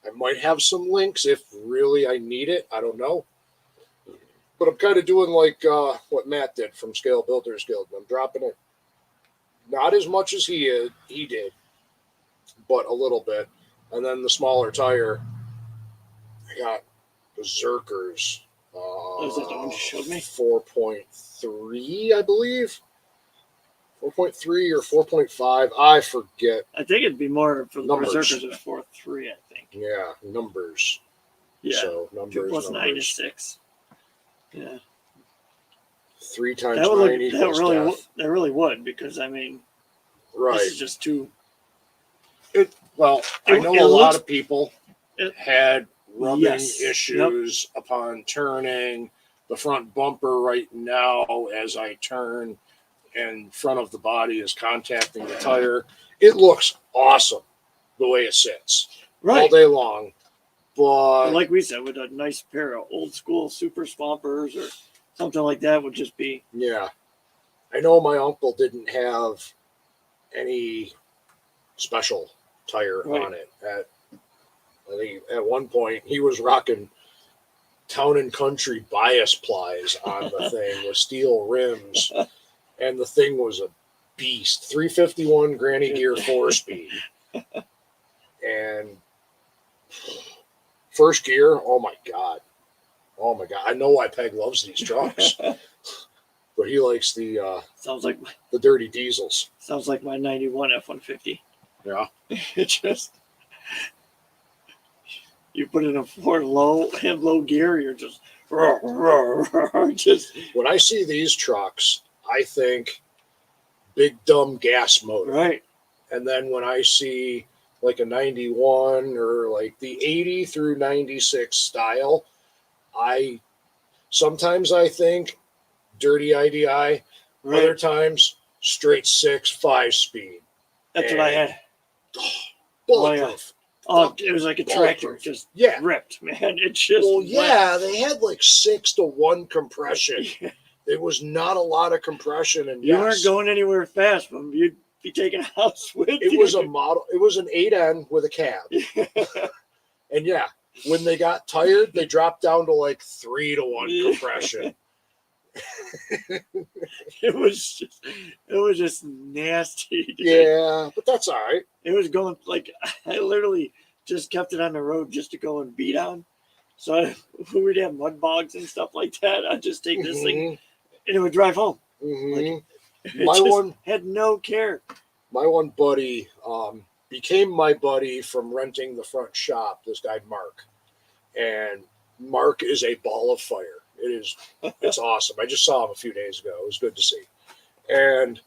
I might have some links if really I need it. I don't know. But I'm kind of doing like what Matt did from Scale Builders Guild. I'm dropping it not as much as he did, but a little bit. And then the smaller tire, I got Berserkers. Is that the one you showed me? 4.3, I believe. 4.3 or 4.5. I forget. I think it'd be more for the Numbers. Berserkers at 4.3, I think. Yeah, numbers. Yeah. So numbers. 2 plus 9 is numbers. 6. Yeah. 3 times That would 9 look, that equals really death. that really would, because I mean Right. this is just too Well, I It- know it a lot looks- of people it- had rubbing Yes. issues upon turning. The front bumper right now, as I turn, and front of the body is contacting the tire. It looks awesome the way it sits all right. day long. But Like we said, with a nice pair of old school super swampers or something like that would just be yeah, I know my uncle didn't have any special tire Right. on it. I think at one point he was rocking Town and Country bias plies on the thing with steel rims, and the thing was a beast. 351 Granny Gear 4-speed, and first gear. Oh my god! I know why Peg loves these trucks, but he likes the sounds like dirty diesels. my 91 F-150. Yeah. It just you put it in 4 low gear, you're just just When I see these trucks, I think big dumb gas motor. Right. And then when I see like a 91 or like the 80 through 96 style, I sometimes I think dirty IDI, Right. other times straight 5 speed. That's what I had. Bulletproof. Oh, it was like a tractor, Bulletproof. just Yeah. ripped, man. It just Well, went. yeah, they had like 6-to-1 compression. There was not a lot of compression, and You yes, weren't going anywhere fast, but you'd be taking a house with it you. was a model. It was an 8N with a cab, and yeah, when they got tired, they dropped down to like 3-to-1 compression. It was just nasty. Dude. Yeah, but that's all right. It was going like I literally just kept it on the road just to go and beat on. So when we'd have mud bogs and stuff like that, I'd just take this thing and it would drive home. Mhm. It My just one, had no care. my one buddy became my buddy from renting the front shop. This guy Mark, and Mark is a ball of fire. It's awesome. I just saw him a few days ago. It was good to see. And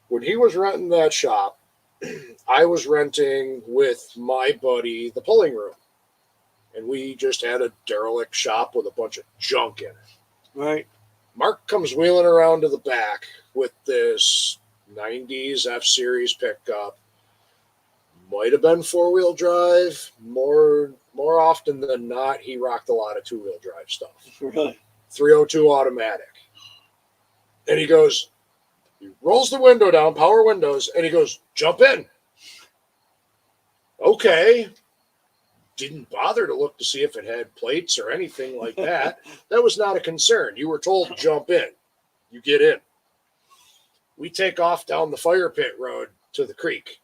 when he was renting that shop, I was renting with my buddy the pulling room. And we just had a derelict shop with a bunch of junk in it. Right. Mark comes wheeling around to the back with this 90s F-Series pickup. Might have been 4-wheel drive. More often than not, he rocked a lot of 2-wheel drive stuff. Really. 302 automatic. And he rolls the window down, power windows, and he goes, jump in. Okay. Didn't bother to look to see if it had plates or anything like that. That was not a concern. You were told jump in. You get in. We take off down the fire pit road to the creek.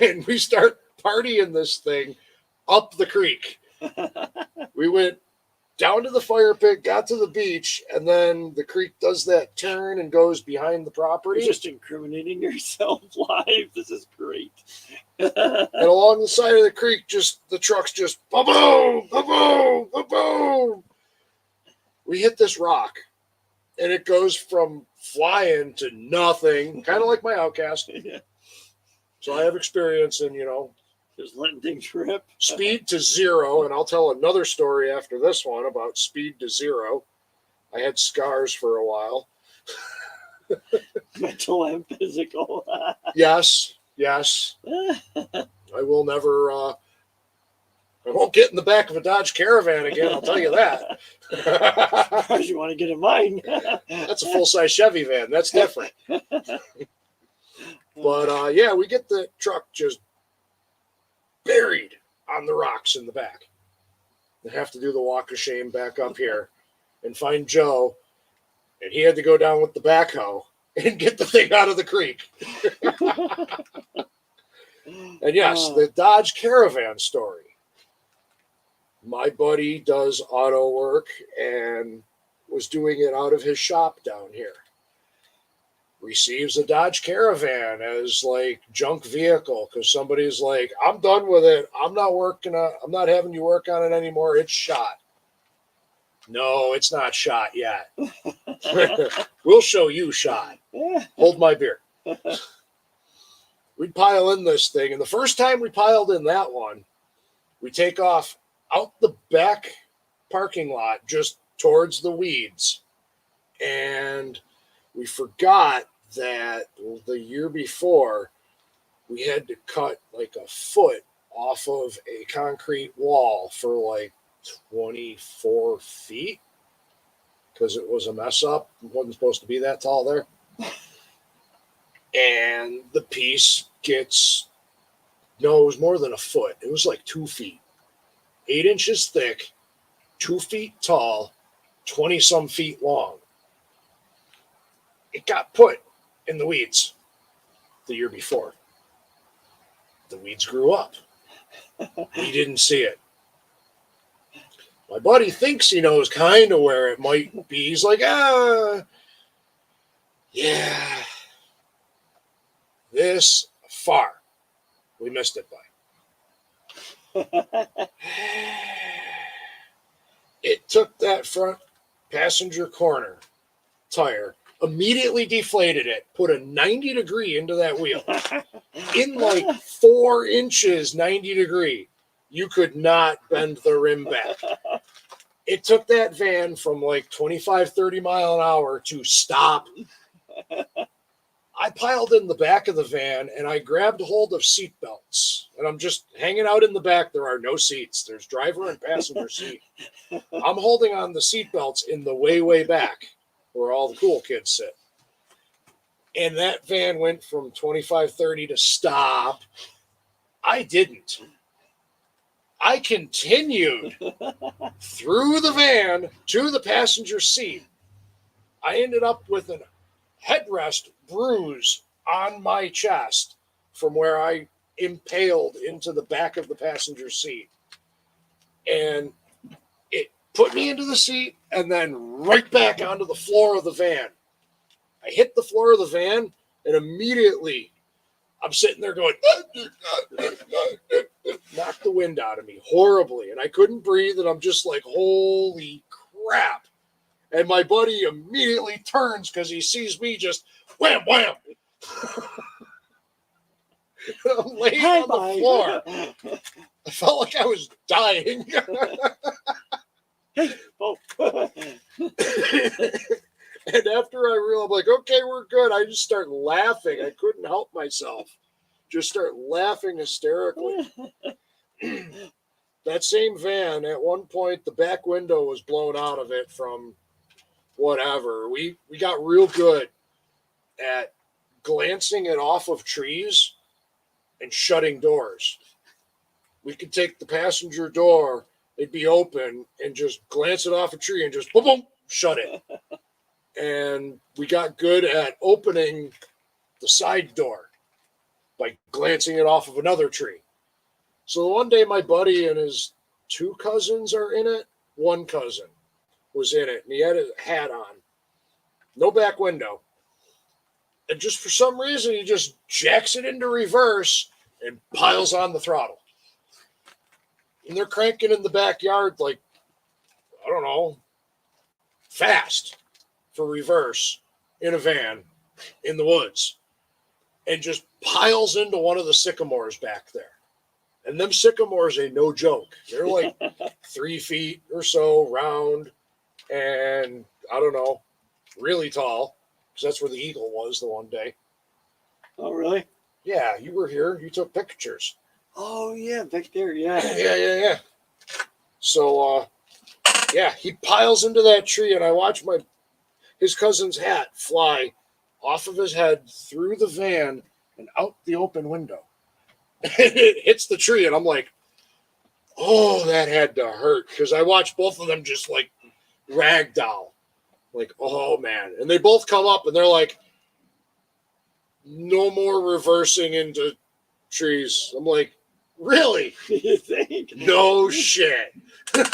And we start partying this thing up the creek. We went down to the fire pit, got to the beach, and then the creek does that turn and goes behind the property. You're just incriminating yourself live. This is great. And along the side of the creek, the trucks just boom, boom, boom, boom. We hit this rock, and it goes from flying to nothing, kind of like my Outcast. Yeah. So I have experience in, Just letting things rip. speed to 0, and I'll tell another story after this one about speed to 0. I had scars for a while. Mental and physical. Yes. I will never, I won't get in the back of a Dodge Caravan again, I'll tell you that. As far as you want to get in mine. That's a full-size Chevy van. That's different. But, yeah, we get the truck just buried on the rocks in the back. I have to do the walk of shame back up here and find Joe, and he had to go down with the backhoe and get the thing out of the creek. And yes, the Dodge Caravan story. My buddy does auto work and was doing it out of his shop down here. Receives a Dodge Caravan as like junk vehicle because somebody's like, I'm done with it. I'm not having you work on it anymore. It's shot. No, it's not shot yet. We'll show you shot. Hold my beer. We'd pile in this thing, and the first time we piled in that one, we take off out the back parking lot just towards the weeds, and we forgot that the year before we had to cut like a foot off of a concrete wall for like 24 feet because it was a mess up. It wasn't supposed to be that tall there. And the piece it was more than a foot. It was like 2 feet, 8 inches thick, 2 feet tall, 20 some feet long. It got put in the weeds the year before. The weeds grew up. We didn't see it. My buddy thinks he knows kind of where it might be. He's like, yeah, this far. We missed it by. It took that front passenger corner tire immediately deflated it, put a 90 degree into that wheel. In like 4 inches, 90 degree, you could not bend the rim back. It took that van from like 25, 30 mile an hour to stop. I piled in the back of the van and I grabbed hold of seat belts. And I'm just hanging out in the back. There are no seats. There's driver and passenger seat. I'm holding on the seat belts in the way, way back where all the cool kids sit. And that van went from 25, 30 to stop. I didn't. I continued through the van to the passenger seat. I ended up with a headrest bruise on my chest from where I impaled into the back of the passenger seat. And it put me into the seat and then right back onto the floor of the van. I hit the floor of the van and immediately I'm sitting there going, knocked the wind out of me horribly. And I couldn't breathe. And I'm just like, holy crap. And my buddy immediately turns because he sees me just wham, wham. I'm laying on the floor. I felt like I was dying. And after I realized, I'm like, okay, we're good. I just start laughing. I couldn't help myself. Just start laughing hysterically. That same van, at one point, the back window was blown out of it from whatever. We got real good at glancing it off of trees and shutting doors. We could take the passenger door, it'd be open, and just glance it off a tree and just boom, boom, shut it. And we got good at opening the side door by glancing it off of another tree. So one day my buddy and his 2 cousins are in it. 1 cousin was in it, and he had a hat on. No back window. And just for some reason, he just jacks it into reverse and piles on the throttle. And they're cranking in the backyard like, I don't know, fast for reverse in a van in the woods. And just piles into one of the sycamores back there. And them sycamores ain't no joke. They're like 3 feet or so round and, I don't know, really tall. Because that's where the eagle was the one day. Oh, really? Yeah, you were here. You took pictures. Oh, yeah, back there, yeah. Yeah. So, yeah, he piles into that tree, and I watch his cousin's hat fly off of his head through the van and out the open window. It hits the tree, and I'm like, oh, that had to hurt. Because I watched both of them just like ragdoll. Like, oh, man. And they both come up, and they're like, no more reversing into trees. I'm like, really? You think? No shit. You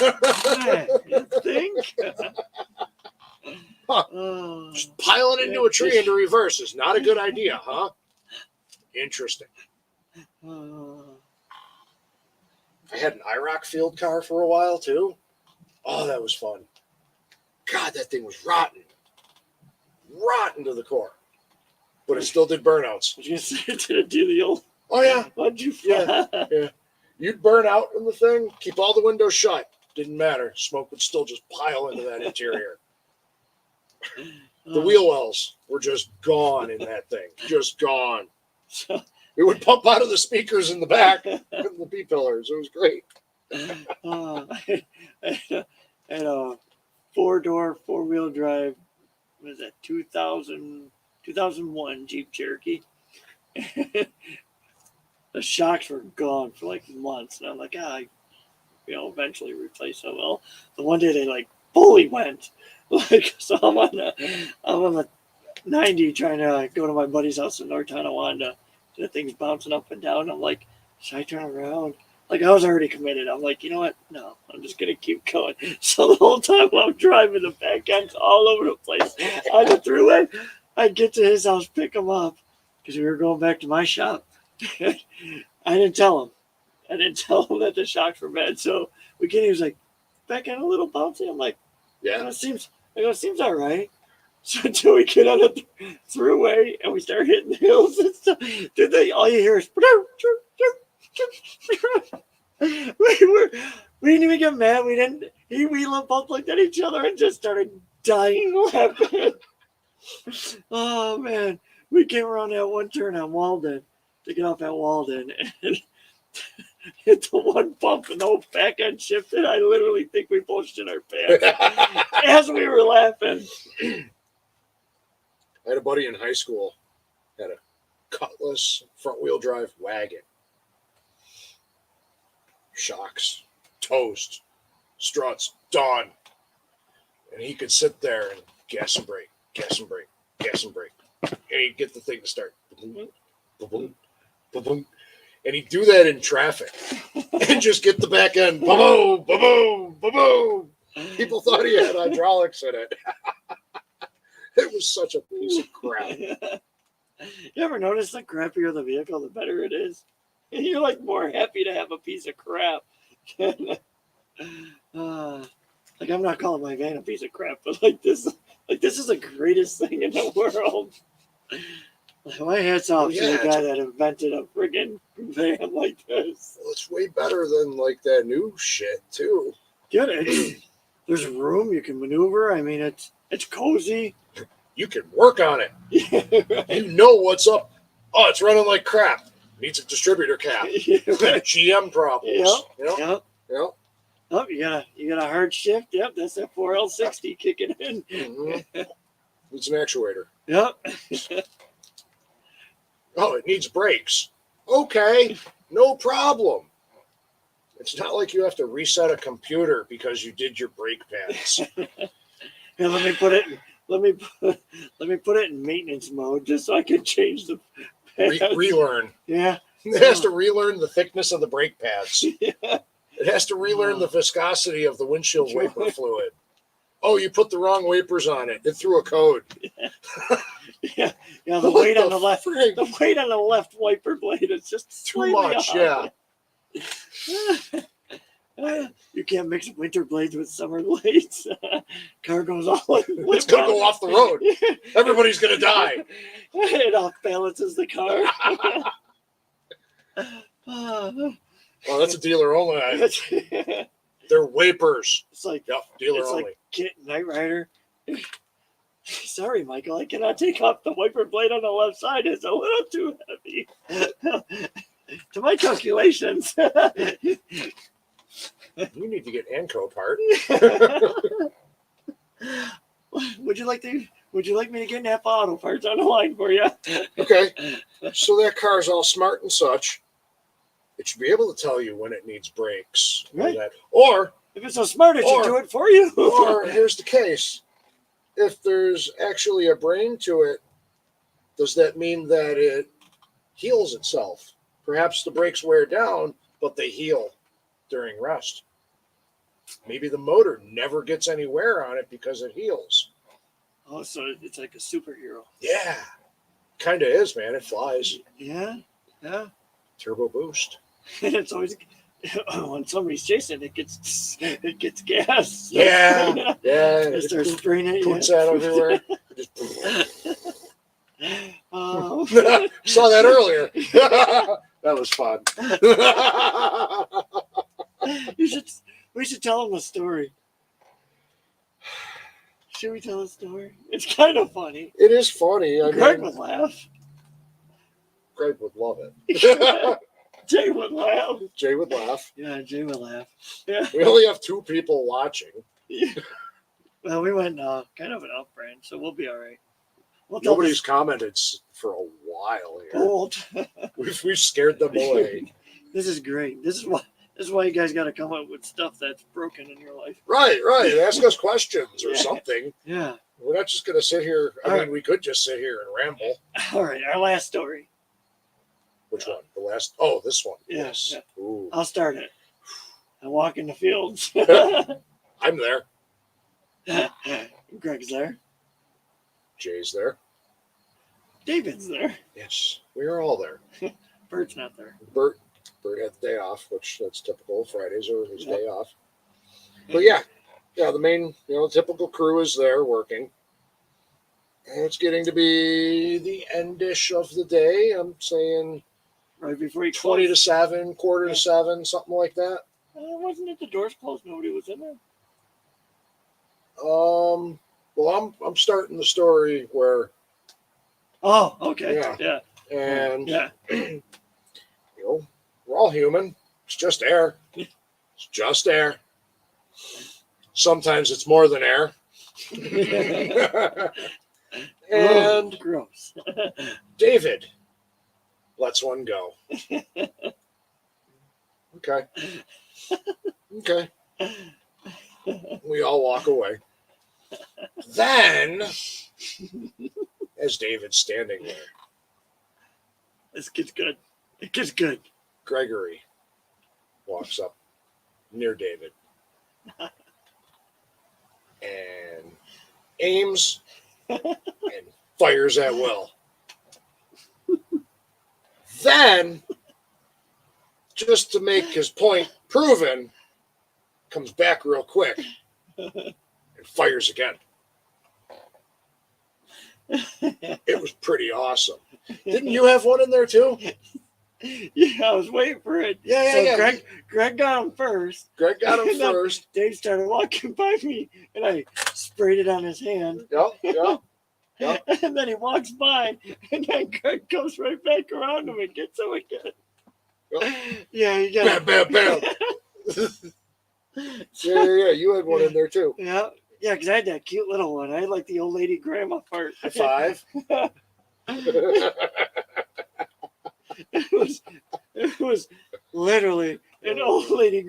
think? Huh. Oh, Just piling into a tree into reverse is not a good idea, huh? Interesting. oh. I had an IROC field car for a while, too. Oh, that was fun. God, that thing was rotten. Rotten to the core. But it still did burnouts. Did you say to do the old? Oh, yeah. What'd you Yeah. You'd burn out in the thing, keep all the windows shut. Didn't matter. Smoke would still just pile into that interior. The wheel wells were just gone in that thing. Just gone. It would pump out of the speakers in the back and the B-pillars. It was great. And a 4-door, 4-wheel drive, what is that, 2001 Jeep Cherokee. The shocks were gone for like months. And I'm like, eventually replace them. Well, the one day they like fully went. Like, so I'm on the 90 trying to go to my buddy's house in North Tonawanda. The thing's bouncing up and down. I'm like, should I turn around? Like, I was already committed. I'm like, you know what? No, I'm just going to keep going. So the whole time while I'm driving, the back end's all over the place on the throughway. I get to his house, pick him up, because we were going back to my shop. I didn't tell him. That the shocks were bad. So he was like, back end a little bouncy. I'm like, Yeah. it seems all right. So until we get on the throughway and we start hitting the hills and stuff, dude, all you hear is we didn't even get mad. We didn't. We both looked at each other and just started dying laughing. Oh man, we came around that one turn on Walden to get off at Walden and hit the one bump and the whole back end shifted. I literally think we both shit our pants as we were laughing. I had a buddy in high school had a Cutlass front wheel drive wagon. Shocks, toast, struts, done. And he could sit there and gas and brake, gas and brake, gas and brake. And he'd get the thing to start. Ba-boom, ba-boom, ba-boom. And he'd do that in traffic and just get the back end. Ba-boom, ba-boom, ba-boom. People thought he had hydraulics in it. It was such a piece of crap. You ever notice the crappier the vehicle, the better it is? You're like more happy to have a piece of crap. Like I'm not calling my van a piece of crap, but like this is the greatest thing in the world. My hat's off to the guy that invented a friggin' van like this. Well, it's way better than like that new shit too. Dude, there's room, you can maneuver. I mean, it's cozy. You can work on it. You know what's up. Oh, it's running like crap. Needs a distributor cap. GM problems. Yep. Oh, you got a hard shift. Yep, that's that 4L60 kicking in. Mm-hmm. Needs an actuator. Yep. Oh, it needs brakes. Okay, no problem. It's not like you have to reset a computer because you did your brake pads. And let me put it in maintenance mode just so I can change the pads. Relearn. Yeah. It has to relearn the thickness of the brake pads. Yeah. It has to relearn the viscosity of the windshield wiper fluid. Oh, you put the wrong wipers on it. It threw a code. Yeah. The weight on the left. Frig? The weight on the left wiper blade is just Too much. off. Yeah. You can't mix winter blades with summer blades. Car goes all like It's gonna go off the road. Everybody's gonna die. It off balances the car. Oh, that's a dealer only item. They're wipers. It's like dealer only. like Kit Knight Rider. Sorry, Michael, I cannot take off the wiper blade on the left side. It's a little too heavy. To my calculations. You need to get Anco part. Would you like me to get Napa Auto Parts on the line for you? Okay. So that car's all smart and such. It should be able to tell you when it needs brakes. Right. Or if it's so smart, it should do it for you. Or here's the case. If there's actually a brain to it, does that mean that it heals itself? Perhaps the brakes wear down, but they heal during rest. Maybe the motor never gets any wear on it because it heals. Oh, so it's like a superhero. Yeah. Kind of is, man. It flies. Yeah. Turbo boost. And it's always when somebody's chasing it gets gas. Yeah. It starts spraying it. Puts that everywhere. Saw that earlier. That was fun. We should tell them a story. Should we tell a story? It's kind of funny. It is funny. Greg would laugh. Greg would love it. Jay would laugh. Jay would laugh. Yeah, Jay would laugh. Yeah. We only have 2 people watching. Yeah. Well, we went kind of an off-brand, so we'll be all right. Nobody's commented for a while here. Old. We've scared them away. This is great. This is why you guys got to come up with stuff that's broken in your life. Right. Ask us questions or something. Yeah. We're not just going to sit here. We could just sit here and ramble. All right, our last story. Which one? The last? Oh, this one. Yeah, Yes. yeah. Ooh. I'll start it. I walk in the fields. I'm there. Greg's there. Jay's there. David's there. Yes, we are all there. Bert's not there. Bert had the day off, which that's typical. Fridays are his day off. But yeah, the main, typical crew is there working. It's getting to be the endish of the day. I'm saying Right before you 20 to closed. 7, quarter Yeah. to 7, something like that. Wasn't it the doors closed? Nobody was in there. Well, I'm starting the story where, Oh, okay. Yeah. Yeah. and Yeah. you know, we're all human. It's just air. It's just air. Sometimes it's more than air. And Oh, gross. David lets one go. Okay. Okay. We all walk away. Then, as David's standing there, This gets good. It gets good. Gregory walks up near David and aims and fires at will. Then, just to make his point proven, comes back real quick and fires again. It was pretty awesome. Didn't you have one in there too? Yeah, I was waiting for it. Yeah. Greg got him first. Greg got him And then first. Dave started walking by me, and I sprayed it on his hand. Yep. And then he walks by, and then Greg comes right back around him and gets him again. Yep. Yeah, you got Bam, bam, bam. Yeah. You had one in there too. Yeah, because I had that cute little one. I had like the old lady grandma part. High five. It was literally an old lady.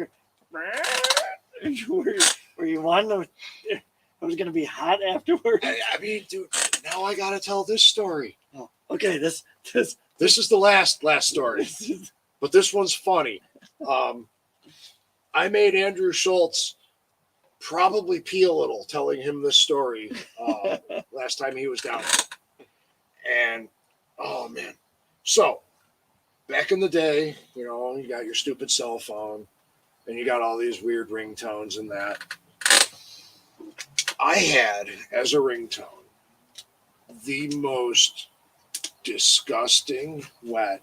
Were you wanting to? It was gonna be hot afterwards. I mean, dude, now I gotta tell this story. Oh, okay, this This is the last story, this is, but this one's funny. I made Andrew Schultz probably pee a little telling him this story last time he was down. And oh man, so back in the day, you got your stupid cell phone, and you got all these weird ringtones and that. I had as a ringtone the most disgusting wet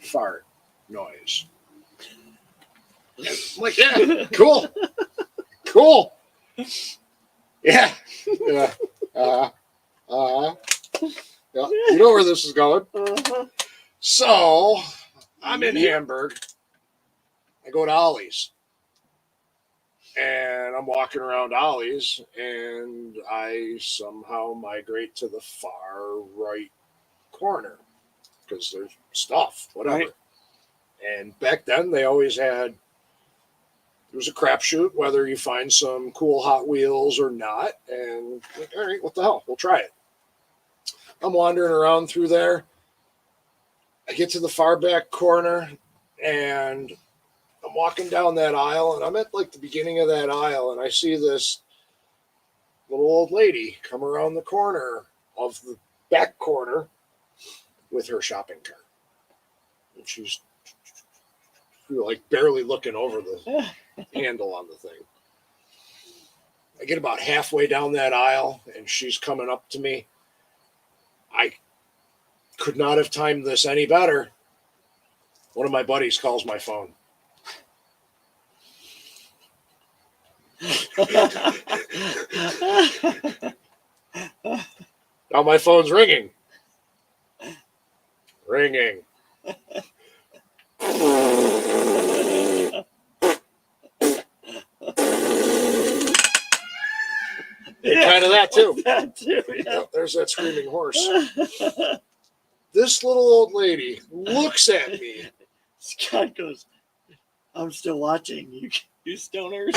fart noise. And I'm like, yeah, cool. Yeah. Yeah. Yeah. You know where this is going. So I'm in Hamburg. I go to Ollie's. And I'm walking around Ollie's, and I somehow migrate to the far right corner because there's stuff, whatever. Right. And back then, they always had, it was a crapshoot whether you find some cool Hot Wheels or not. And like, all right, what the hell? We'll try it. I'm wandering around through there. I get to the far back corner, and I'm walking down that aisle, and I'm at like the beginning of that aisle, and I see this little old lady come around the corner of the back corner with her shopping cart. And she's like barely looking over the handle on the thing. I get about halfway down that aisle, and she's coming up to me. I could not have timed this any better. One of my buddies calls my phone. Now my phone's ringing. Kind of that too. That too. Yeah. Yep, there's that screaming horse. This little old lady looks at me. Scott goes, "I'm still watching. You stoners."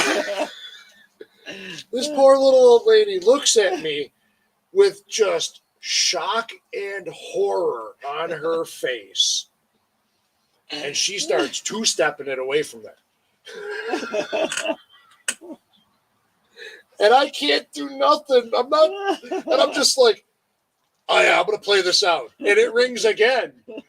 This poor little old lady looks at me with just shock and horror on her face. And she starts two-stepping it away from there. And I can't do nothing. I'm just like, oh yeah, I'm going to play this out. And it rings again. And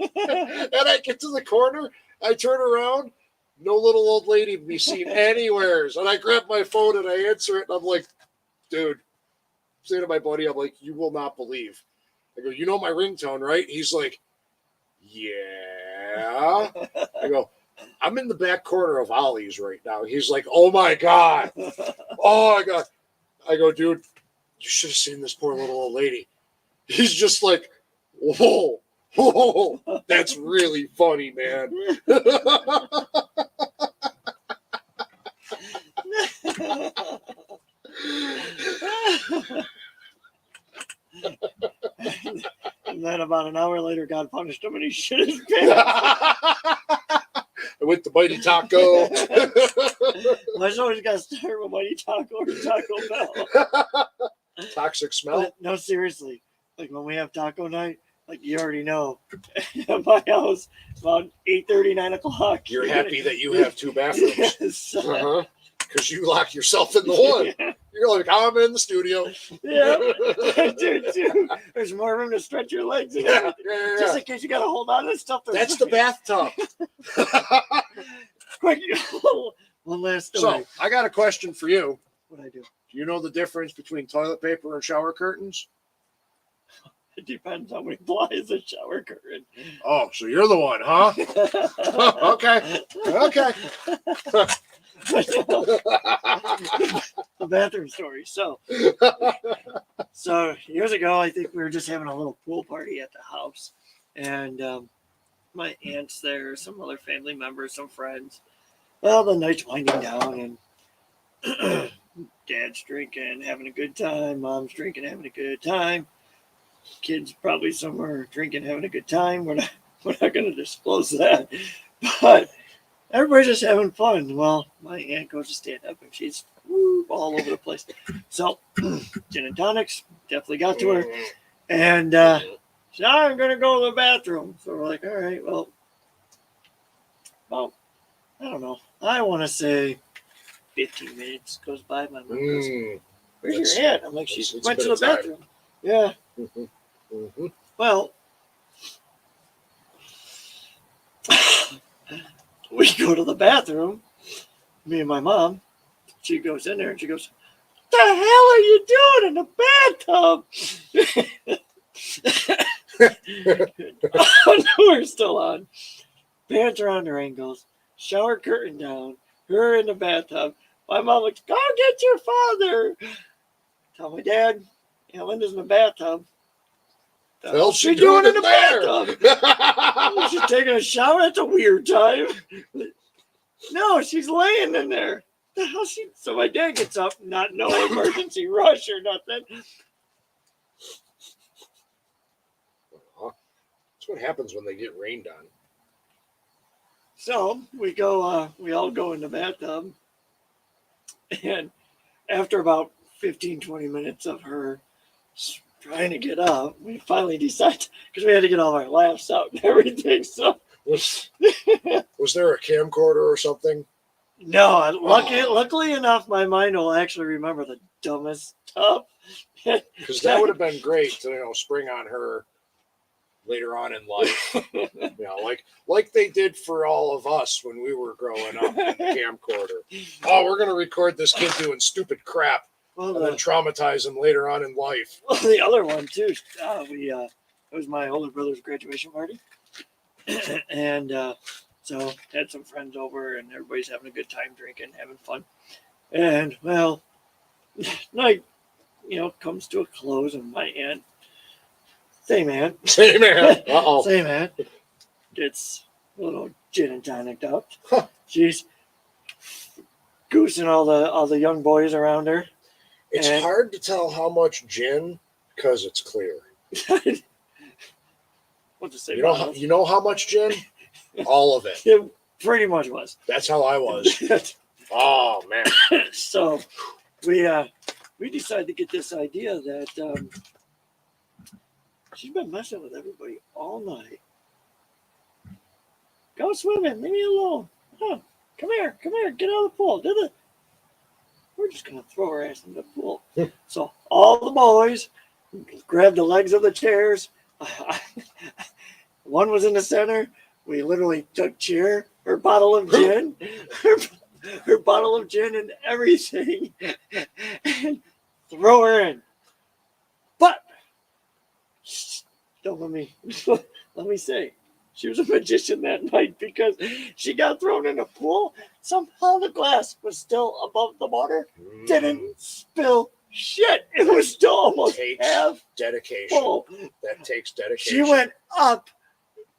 I get to the corner, I turn around, no little old lady to be seen anywhere. And I grab my phone and I answer it, and I'm like, dude, saying to my buddy, I'm like, you will not believe. I go, you know my ringtone, right? He's like, yeah. I go, I'm in the back corner of Ollie's right now. He's like, oh my God. Oh my God. I go, dude, you should have seen this poor little old lady. He's just like, whoa, whoa, that's really funny, man. And then about an hour later, God punished him and he shit his pants. I went to Mighty Taco. Why always got to start with Mighty Taco or Taco Bell? Toxic smell. But no, seriously. Like when we have taco night, like you already know, at my house, about 8:30, 9 o'clock. You're happy that you have two bathrooms. Yes. Because you lock yourself in the one. Yeah. You're like, I'm in the studio. Yeah. Dude, there's more room to stretch your legs. And Yeah, everything. Just in case you got to hold on to stuff. That's the bathtub. Quick, one last story. So, I got a question for you. What I do? Do you know the difference between toilet paper and shower curtains? It depends how many ply is a shower curtain. Oh, so you're the one, huh? Okay. Okay. The bathroom story. So years ago, I think we were just having a little pool party at the house, and my aunt's there, some other family members, some friends. Well, the night's winding down, and Dad's drinking, having a good time. Mom's drinking, having a good time. Kids probably somewhere drinking, having a good time. We're not going to disclose that, but everybody's just having fun. Well, my aunt goes to stand up and she's all over the place. So gin and tonics definitely got to her, and she said, I'm going to go to the bathroom. So we're like, all right, well, I don't know. I want to say 15 minutes goes by. My mom goes, where's your aunt? I'm like, she went to the bathroom. Yeah. Mm-hmm. Well, we go to the bathroom, me and my mom. She goes in there and she goes, what the hell are you doing in the bathtub? We're still on. Pants around her ankles, shower curtain down, her in the bathtub. My mom looks, go get your father. Tell my dad, Linda's in the bathtub. The hell's she doing in the bathtub? She's taking a shower. That's a weird time. No, she's laying in there. The hell she? So my dad gets up, not no emergency rush or nothing. That's what happens when they get rained on. So we go. We all go in the bathtub, and after about 15, 20 minutes of her trying to get up, we finally decided, because we had to get all our laughs out and everything. So was there a camcorder or something? No, luckily enough, my mind will actually remember the dumbest stuff. Because that would have been great to spring on her later on in life. Like they did for all of us when we were growing up in the camcorder. Oh, we're gonna record this kid doing stupid crap. Well, and then traumatize him later on in life. Well, the other one too. It was my older brother's graduation party, and so had some friends over, and everybody's having a good time drinking, having fun. And well, night, comes to a close, and my aunt, same aunt, gets a little gin and tonic up. Huh. She's goosing all the young boys around her. It's hard to tell how much gin because it's clear. What to say? You know how much gin? All of it. It pretty much was. That's how I was. Oh man. So we decided to get this idea that she's been messing with everybody all night. Go swimming, leave me alone. Oh, come here, get out of the pool. We're just gonna throw her ass in the pool. So all the boys grabbed the legs of the chairs. One was in the center. We literally took her bottle of gin, her bottle of gin and everything, and throw her in. don't let me let me say, she was a magician that night because she got thrown in a pool. Somehow the glass was still above the water. Didn't spill shit. It was still almost Takes half dedication. full. That takes dedication. She went up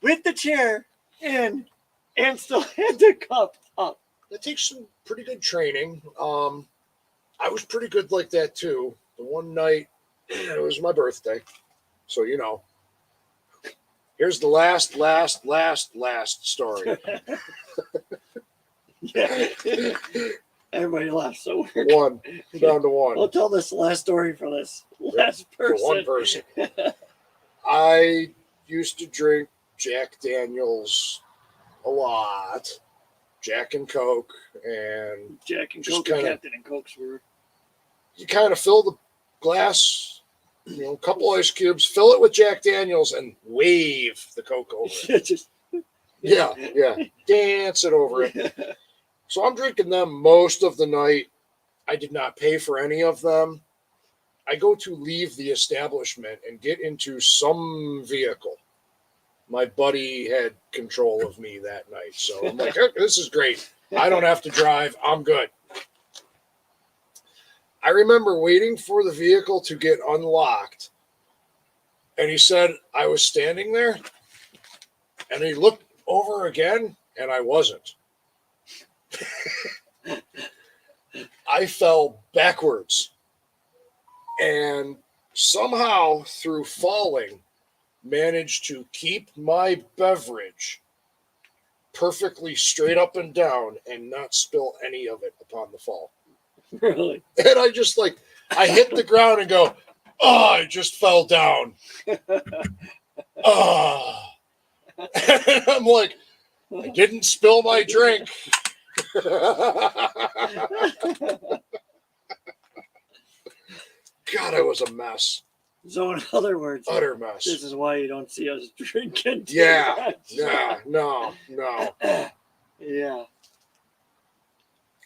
with the chair in and still had the cup up. That takes some pretty good training. I was pretty good like that too. The one night, it was my birthday. So, you know, here's the last story. Yeah. Everybody laughs. So we're One, down to one. We'll tell this last story for this last For person. one person. I used to drink Jack Daniels a lot. Jack and Coke, and Jack and just Coke and kinda- Captain and Cokes were you kind of fill the glass, you know, a couple ice cubes, fill it with Jack Daniels, and wave the Coke over it. just Yeah, dance it over it. So I'm drinking them most of the night. I did not pay for any of them. I go to leave the establishment and get into some vehicle. My buddy had control of me that night. So I'm like, "Okay, this is great. I don't have to drive. I'm good." I remember waiting for the vehicle to get unlocked. And he said I was standing there. And he looked over again, and I wasn't. I fell backwards. And somehow, through falling, managed to keep my beverage perfectly straight up and down and not spill any of it upon the fall. really. And I just I hit the ground and go, "Oh, I just fell down." Oh. And I'm like, I didn't spill my drink. God, I was a mess. So in other words, Utter mess. this is why you don't see us drinking. too Yeah. much. Yeah. No. Yeah.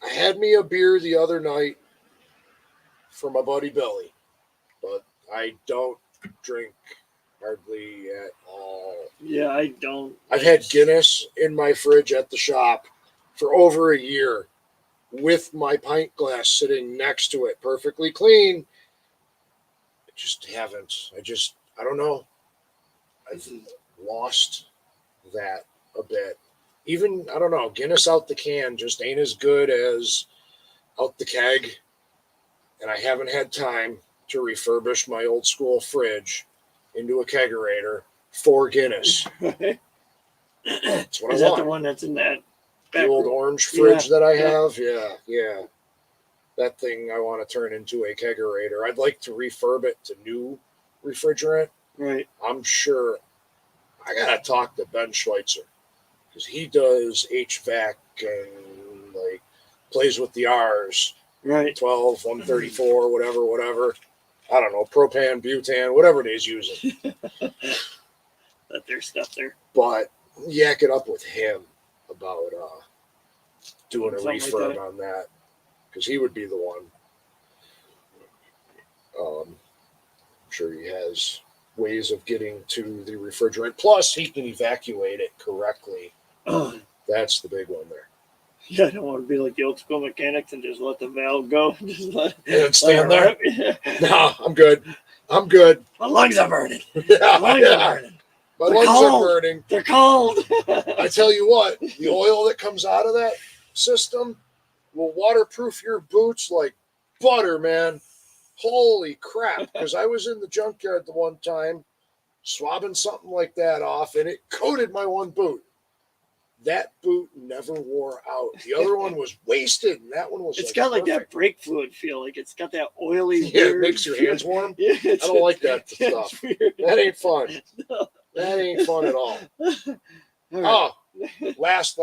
I had me a beer the other night for my buddy Billy, but I don't drink hardly at all. Yeah, I don't. I've had Guinness in my fridge at the shop for over a year with my pint glass sitting next to it, perfectly clean. I just haven't. I don't know. I've lost that a bit. Even, I don't know, Guinness out the can just ain't as good as out the keg. And I haven't had time to refurbish my old school fridge into a kegerator for Guinness. That's what Is I that want. the one that's in that The back old room? orange fridge that I yeah. have? Yeah. That thing I want to turn into a kegerator. I'd like to refurb it to new refrigerant. Right. I'm sure I got to talk to Ben Schweitzer because he does HVAC and plays with the R's. Right. 12, 134, whatever. I don't know, propane, butane, whatever it is using. That there's stuff there. But yak it up with him about doing a Something like refurb that. on that because he would be the one. I'm sure he has ways of getting to the refrigerant. Plus, he can evacuate it correctly. Oh, That's the big one there. yeah, I don't want to be like the old school mechanics and just let the valve go. Just let And stand there. Yeah. No, I'm good. My lungs are burning. Yeah, My lungs yeah. are burning. My They're lungs cold. are burning. They're cold. I tell you what, the oil that comes out of that system will waterproof your boots like butter, man. Holy crap. Because I was in the junkyard the one time swabbing something like that off, and it coated my one boot. That boot never wore out. The other one was wasted, and that one was It's got like that perfect. brake fluid feel. Like it's got that oily. Yeah, it weird makes your hands warm. Yeah, I don't like that it's stuff. weird. That ain't fun. No. That ain't fun at all. All right. Oh, last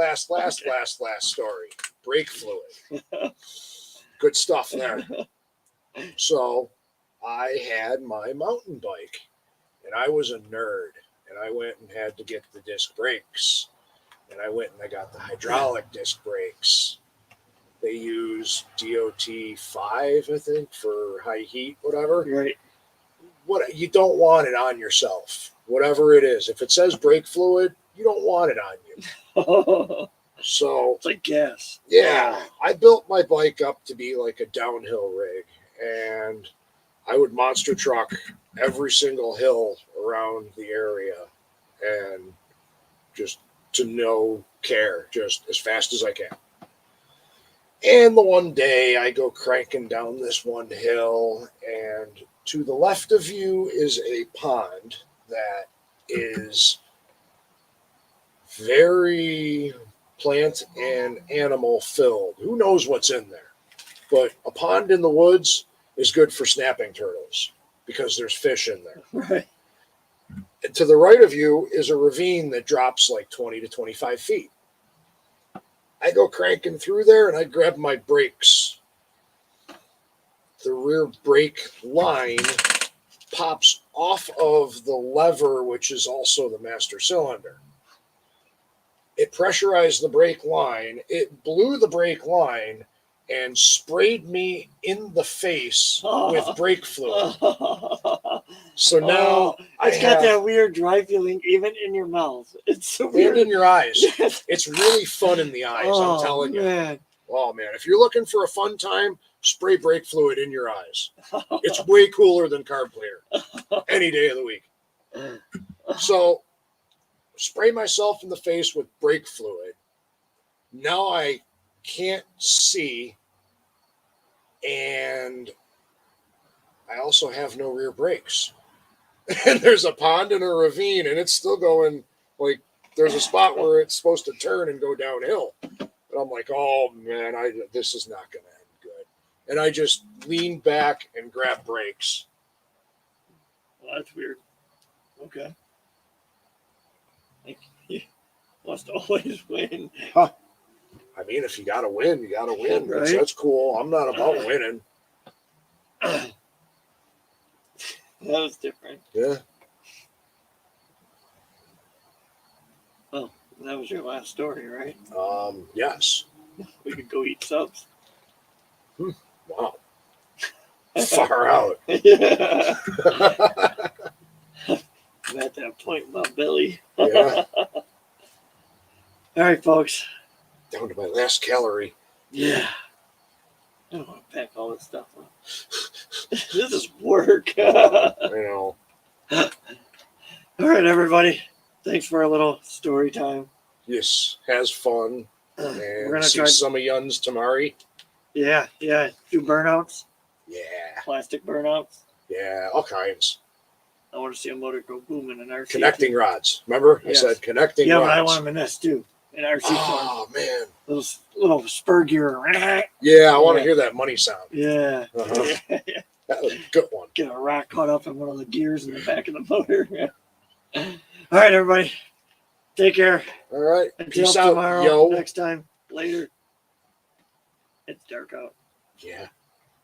story. Brake fluid. Good stuff there. So I had my mountain bike, and I was a nerd, and I went and had to get the disc brakes, and I went and I got the hydraulic disc brakes. They use DOT 5, I think, for high heat, whatever. Right. What you don't want it on yourself. whatever it is. If it says brake fluid, you don't want it on you. So It's like gas. yeah, I built my bike up to be like a downhill rig, and I would monster truck every single hill around the area, and just to no care, just as fast as I can. And the one day I go cranking down this one hill, and to the left of you is a pond that is very plant and animal filled. Who knows what's in there? But a pond in the woods is good for snapping turtles because there's fish in there. Right. And to the right of you is a ravine that drops like 20 to 25 feet. I go cranking through there and I grab my brakes. The rear brake line pops off of the lever, which is also the master cylinder. It pressurized the brake line. It blew the brake line and sprayed me in the face with brake fluid. So now it's got that weird dry feeling even in your mouth. It's so and weird. in your eyes. It's really fun in the eyes, I'm telling you. Man. Oh, man. If you're looking for a fun time, spray brake fluid in your eyes. It's way cooler than carb cleaner any day of the week. So, spray myself in the face with brake fluid. Now I can't see, and I also have no rear brakes. And there's a pond and a ravine, and it's still going like there's a spot where it's supposed to turn and go downhill. And I'm like, oh man, this is not going to end good. And I just lean back and grab brakes. Well, that's weird. Okay. You must always win. Huh. I mean, if you got to win, you got to win. Right? That's cool. I'm not about winning. That was different. Yeah. Oh, that was your last story, right? Yes. We could go eat subs. Wow. Far out. Yeah. I'm at that point in my belly. Yeah. All right, folks. Down to my last calorie. Yeah. I don't want to pack all this stuff up. This is work. I know. All right, everybody. Thanks for a little story time. Yes. Has fun. We're And gonna see try. some of yuns tomorrow. Yeah. Do burnouts, Yeah. plastic burnouts. Yeah. All kinds. I want to see a motor go boom in an RC. Connecting rods. Remember? Yes. I said connecting Yeah, rods. but I want them in this too. An RC car. Oh, man. Little spur gear. Yeah, I want to Yeah. hear that money sound. Yeah. Uh-huh. Yeah. That was a good one. Get a rock caught up in one of the gears in the back of the motor. All right, everybody. Take care. All right. Until Peace out, tomorrow. yo. Next time. Later. It's dark out. Yeah.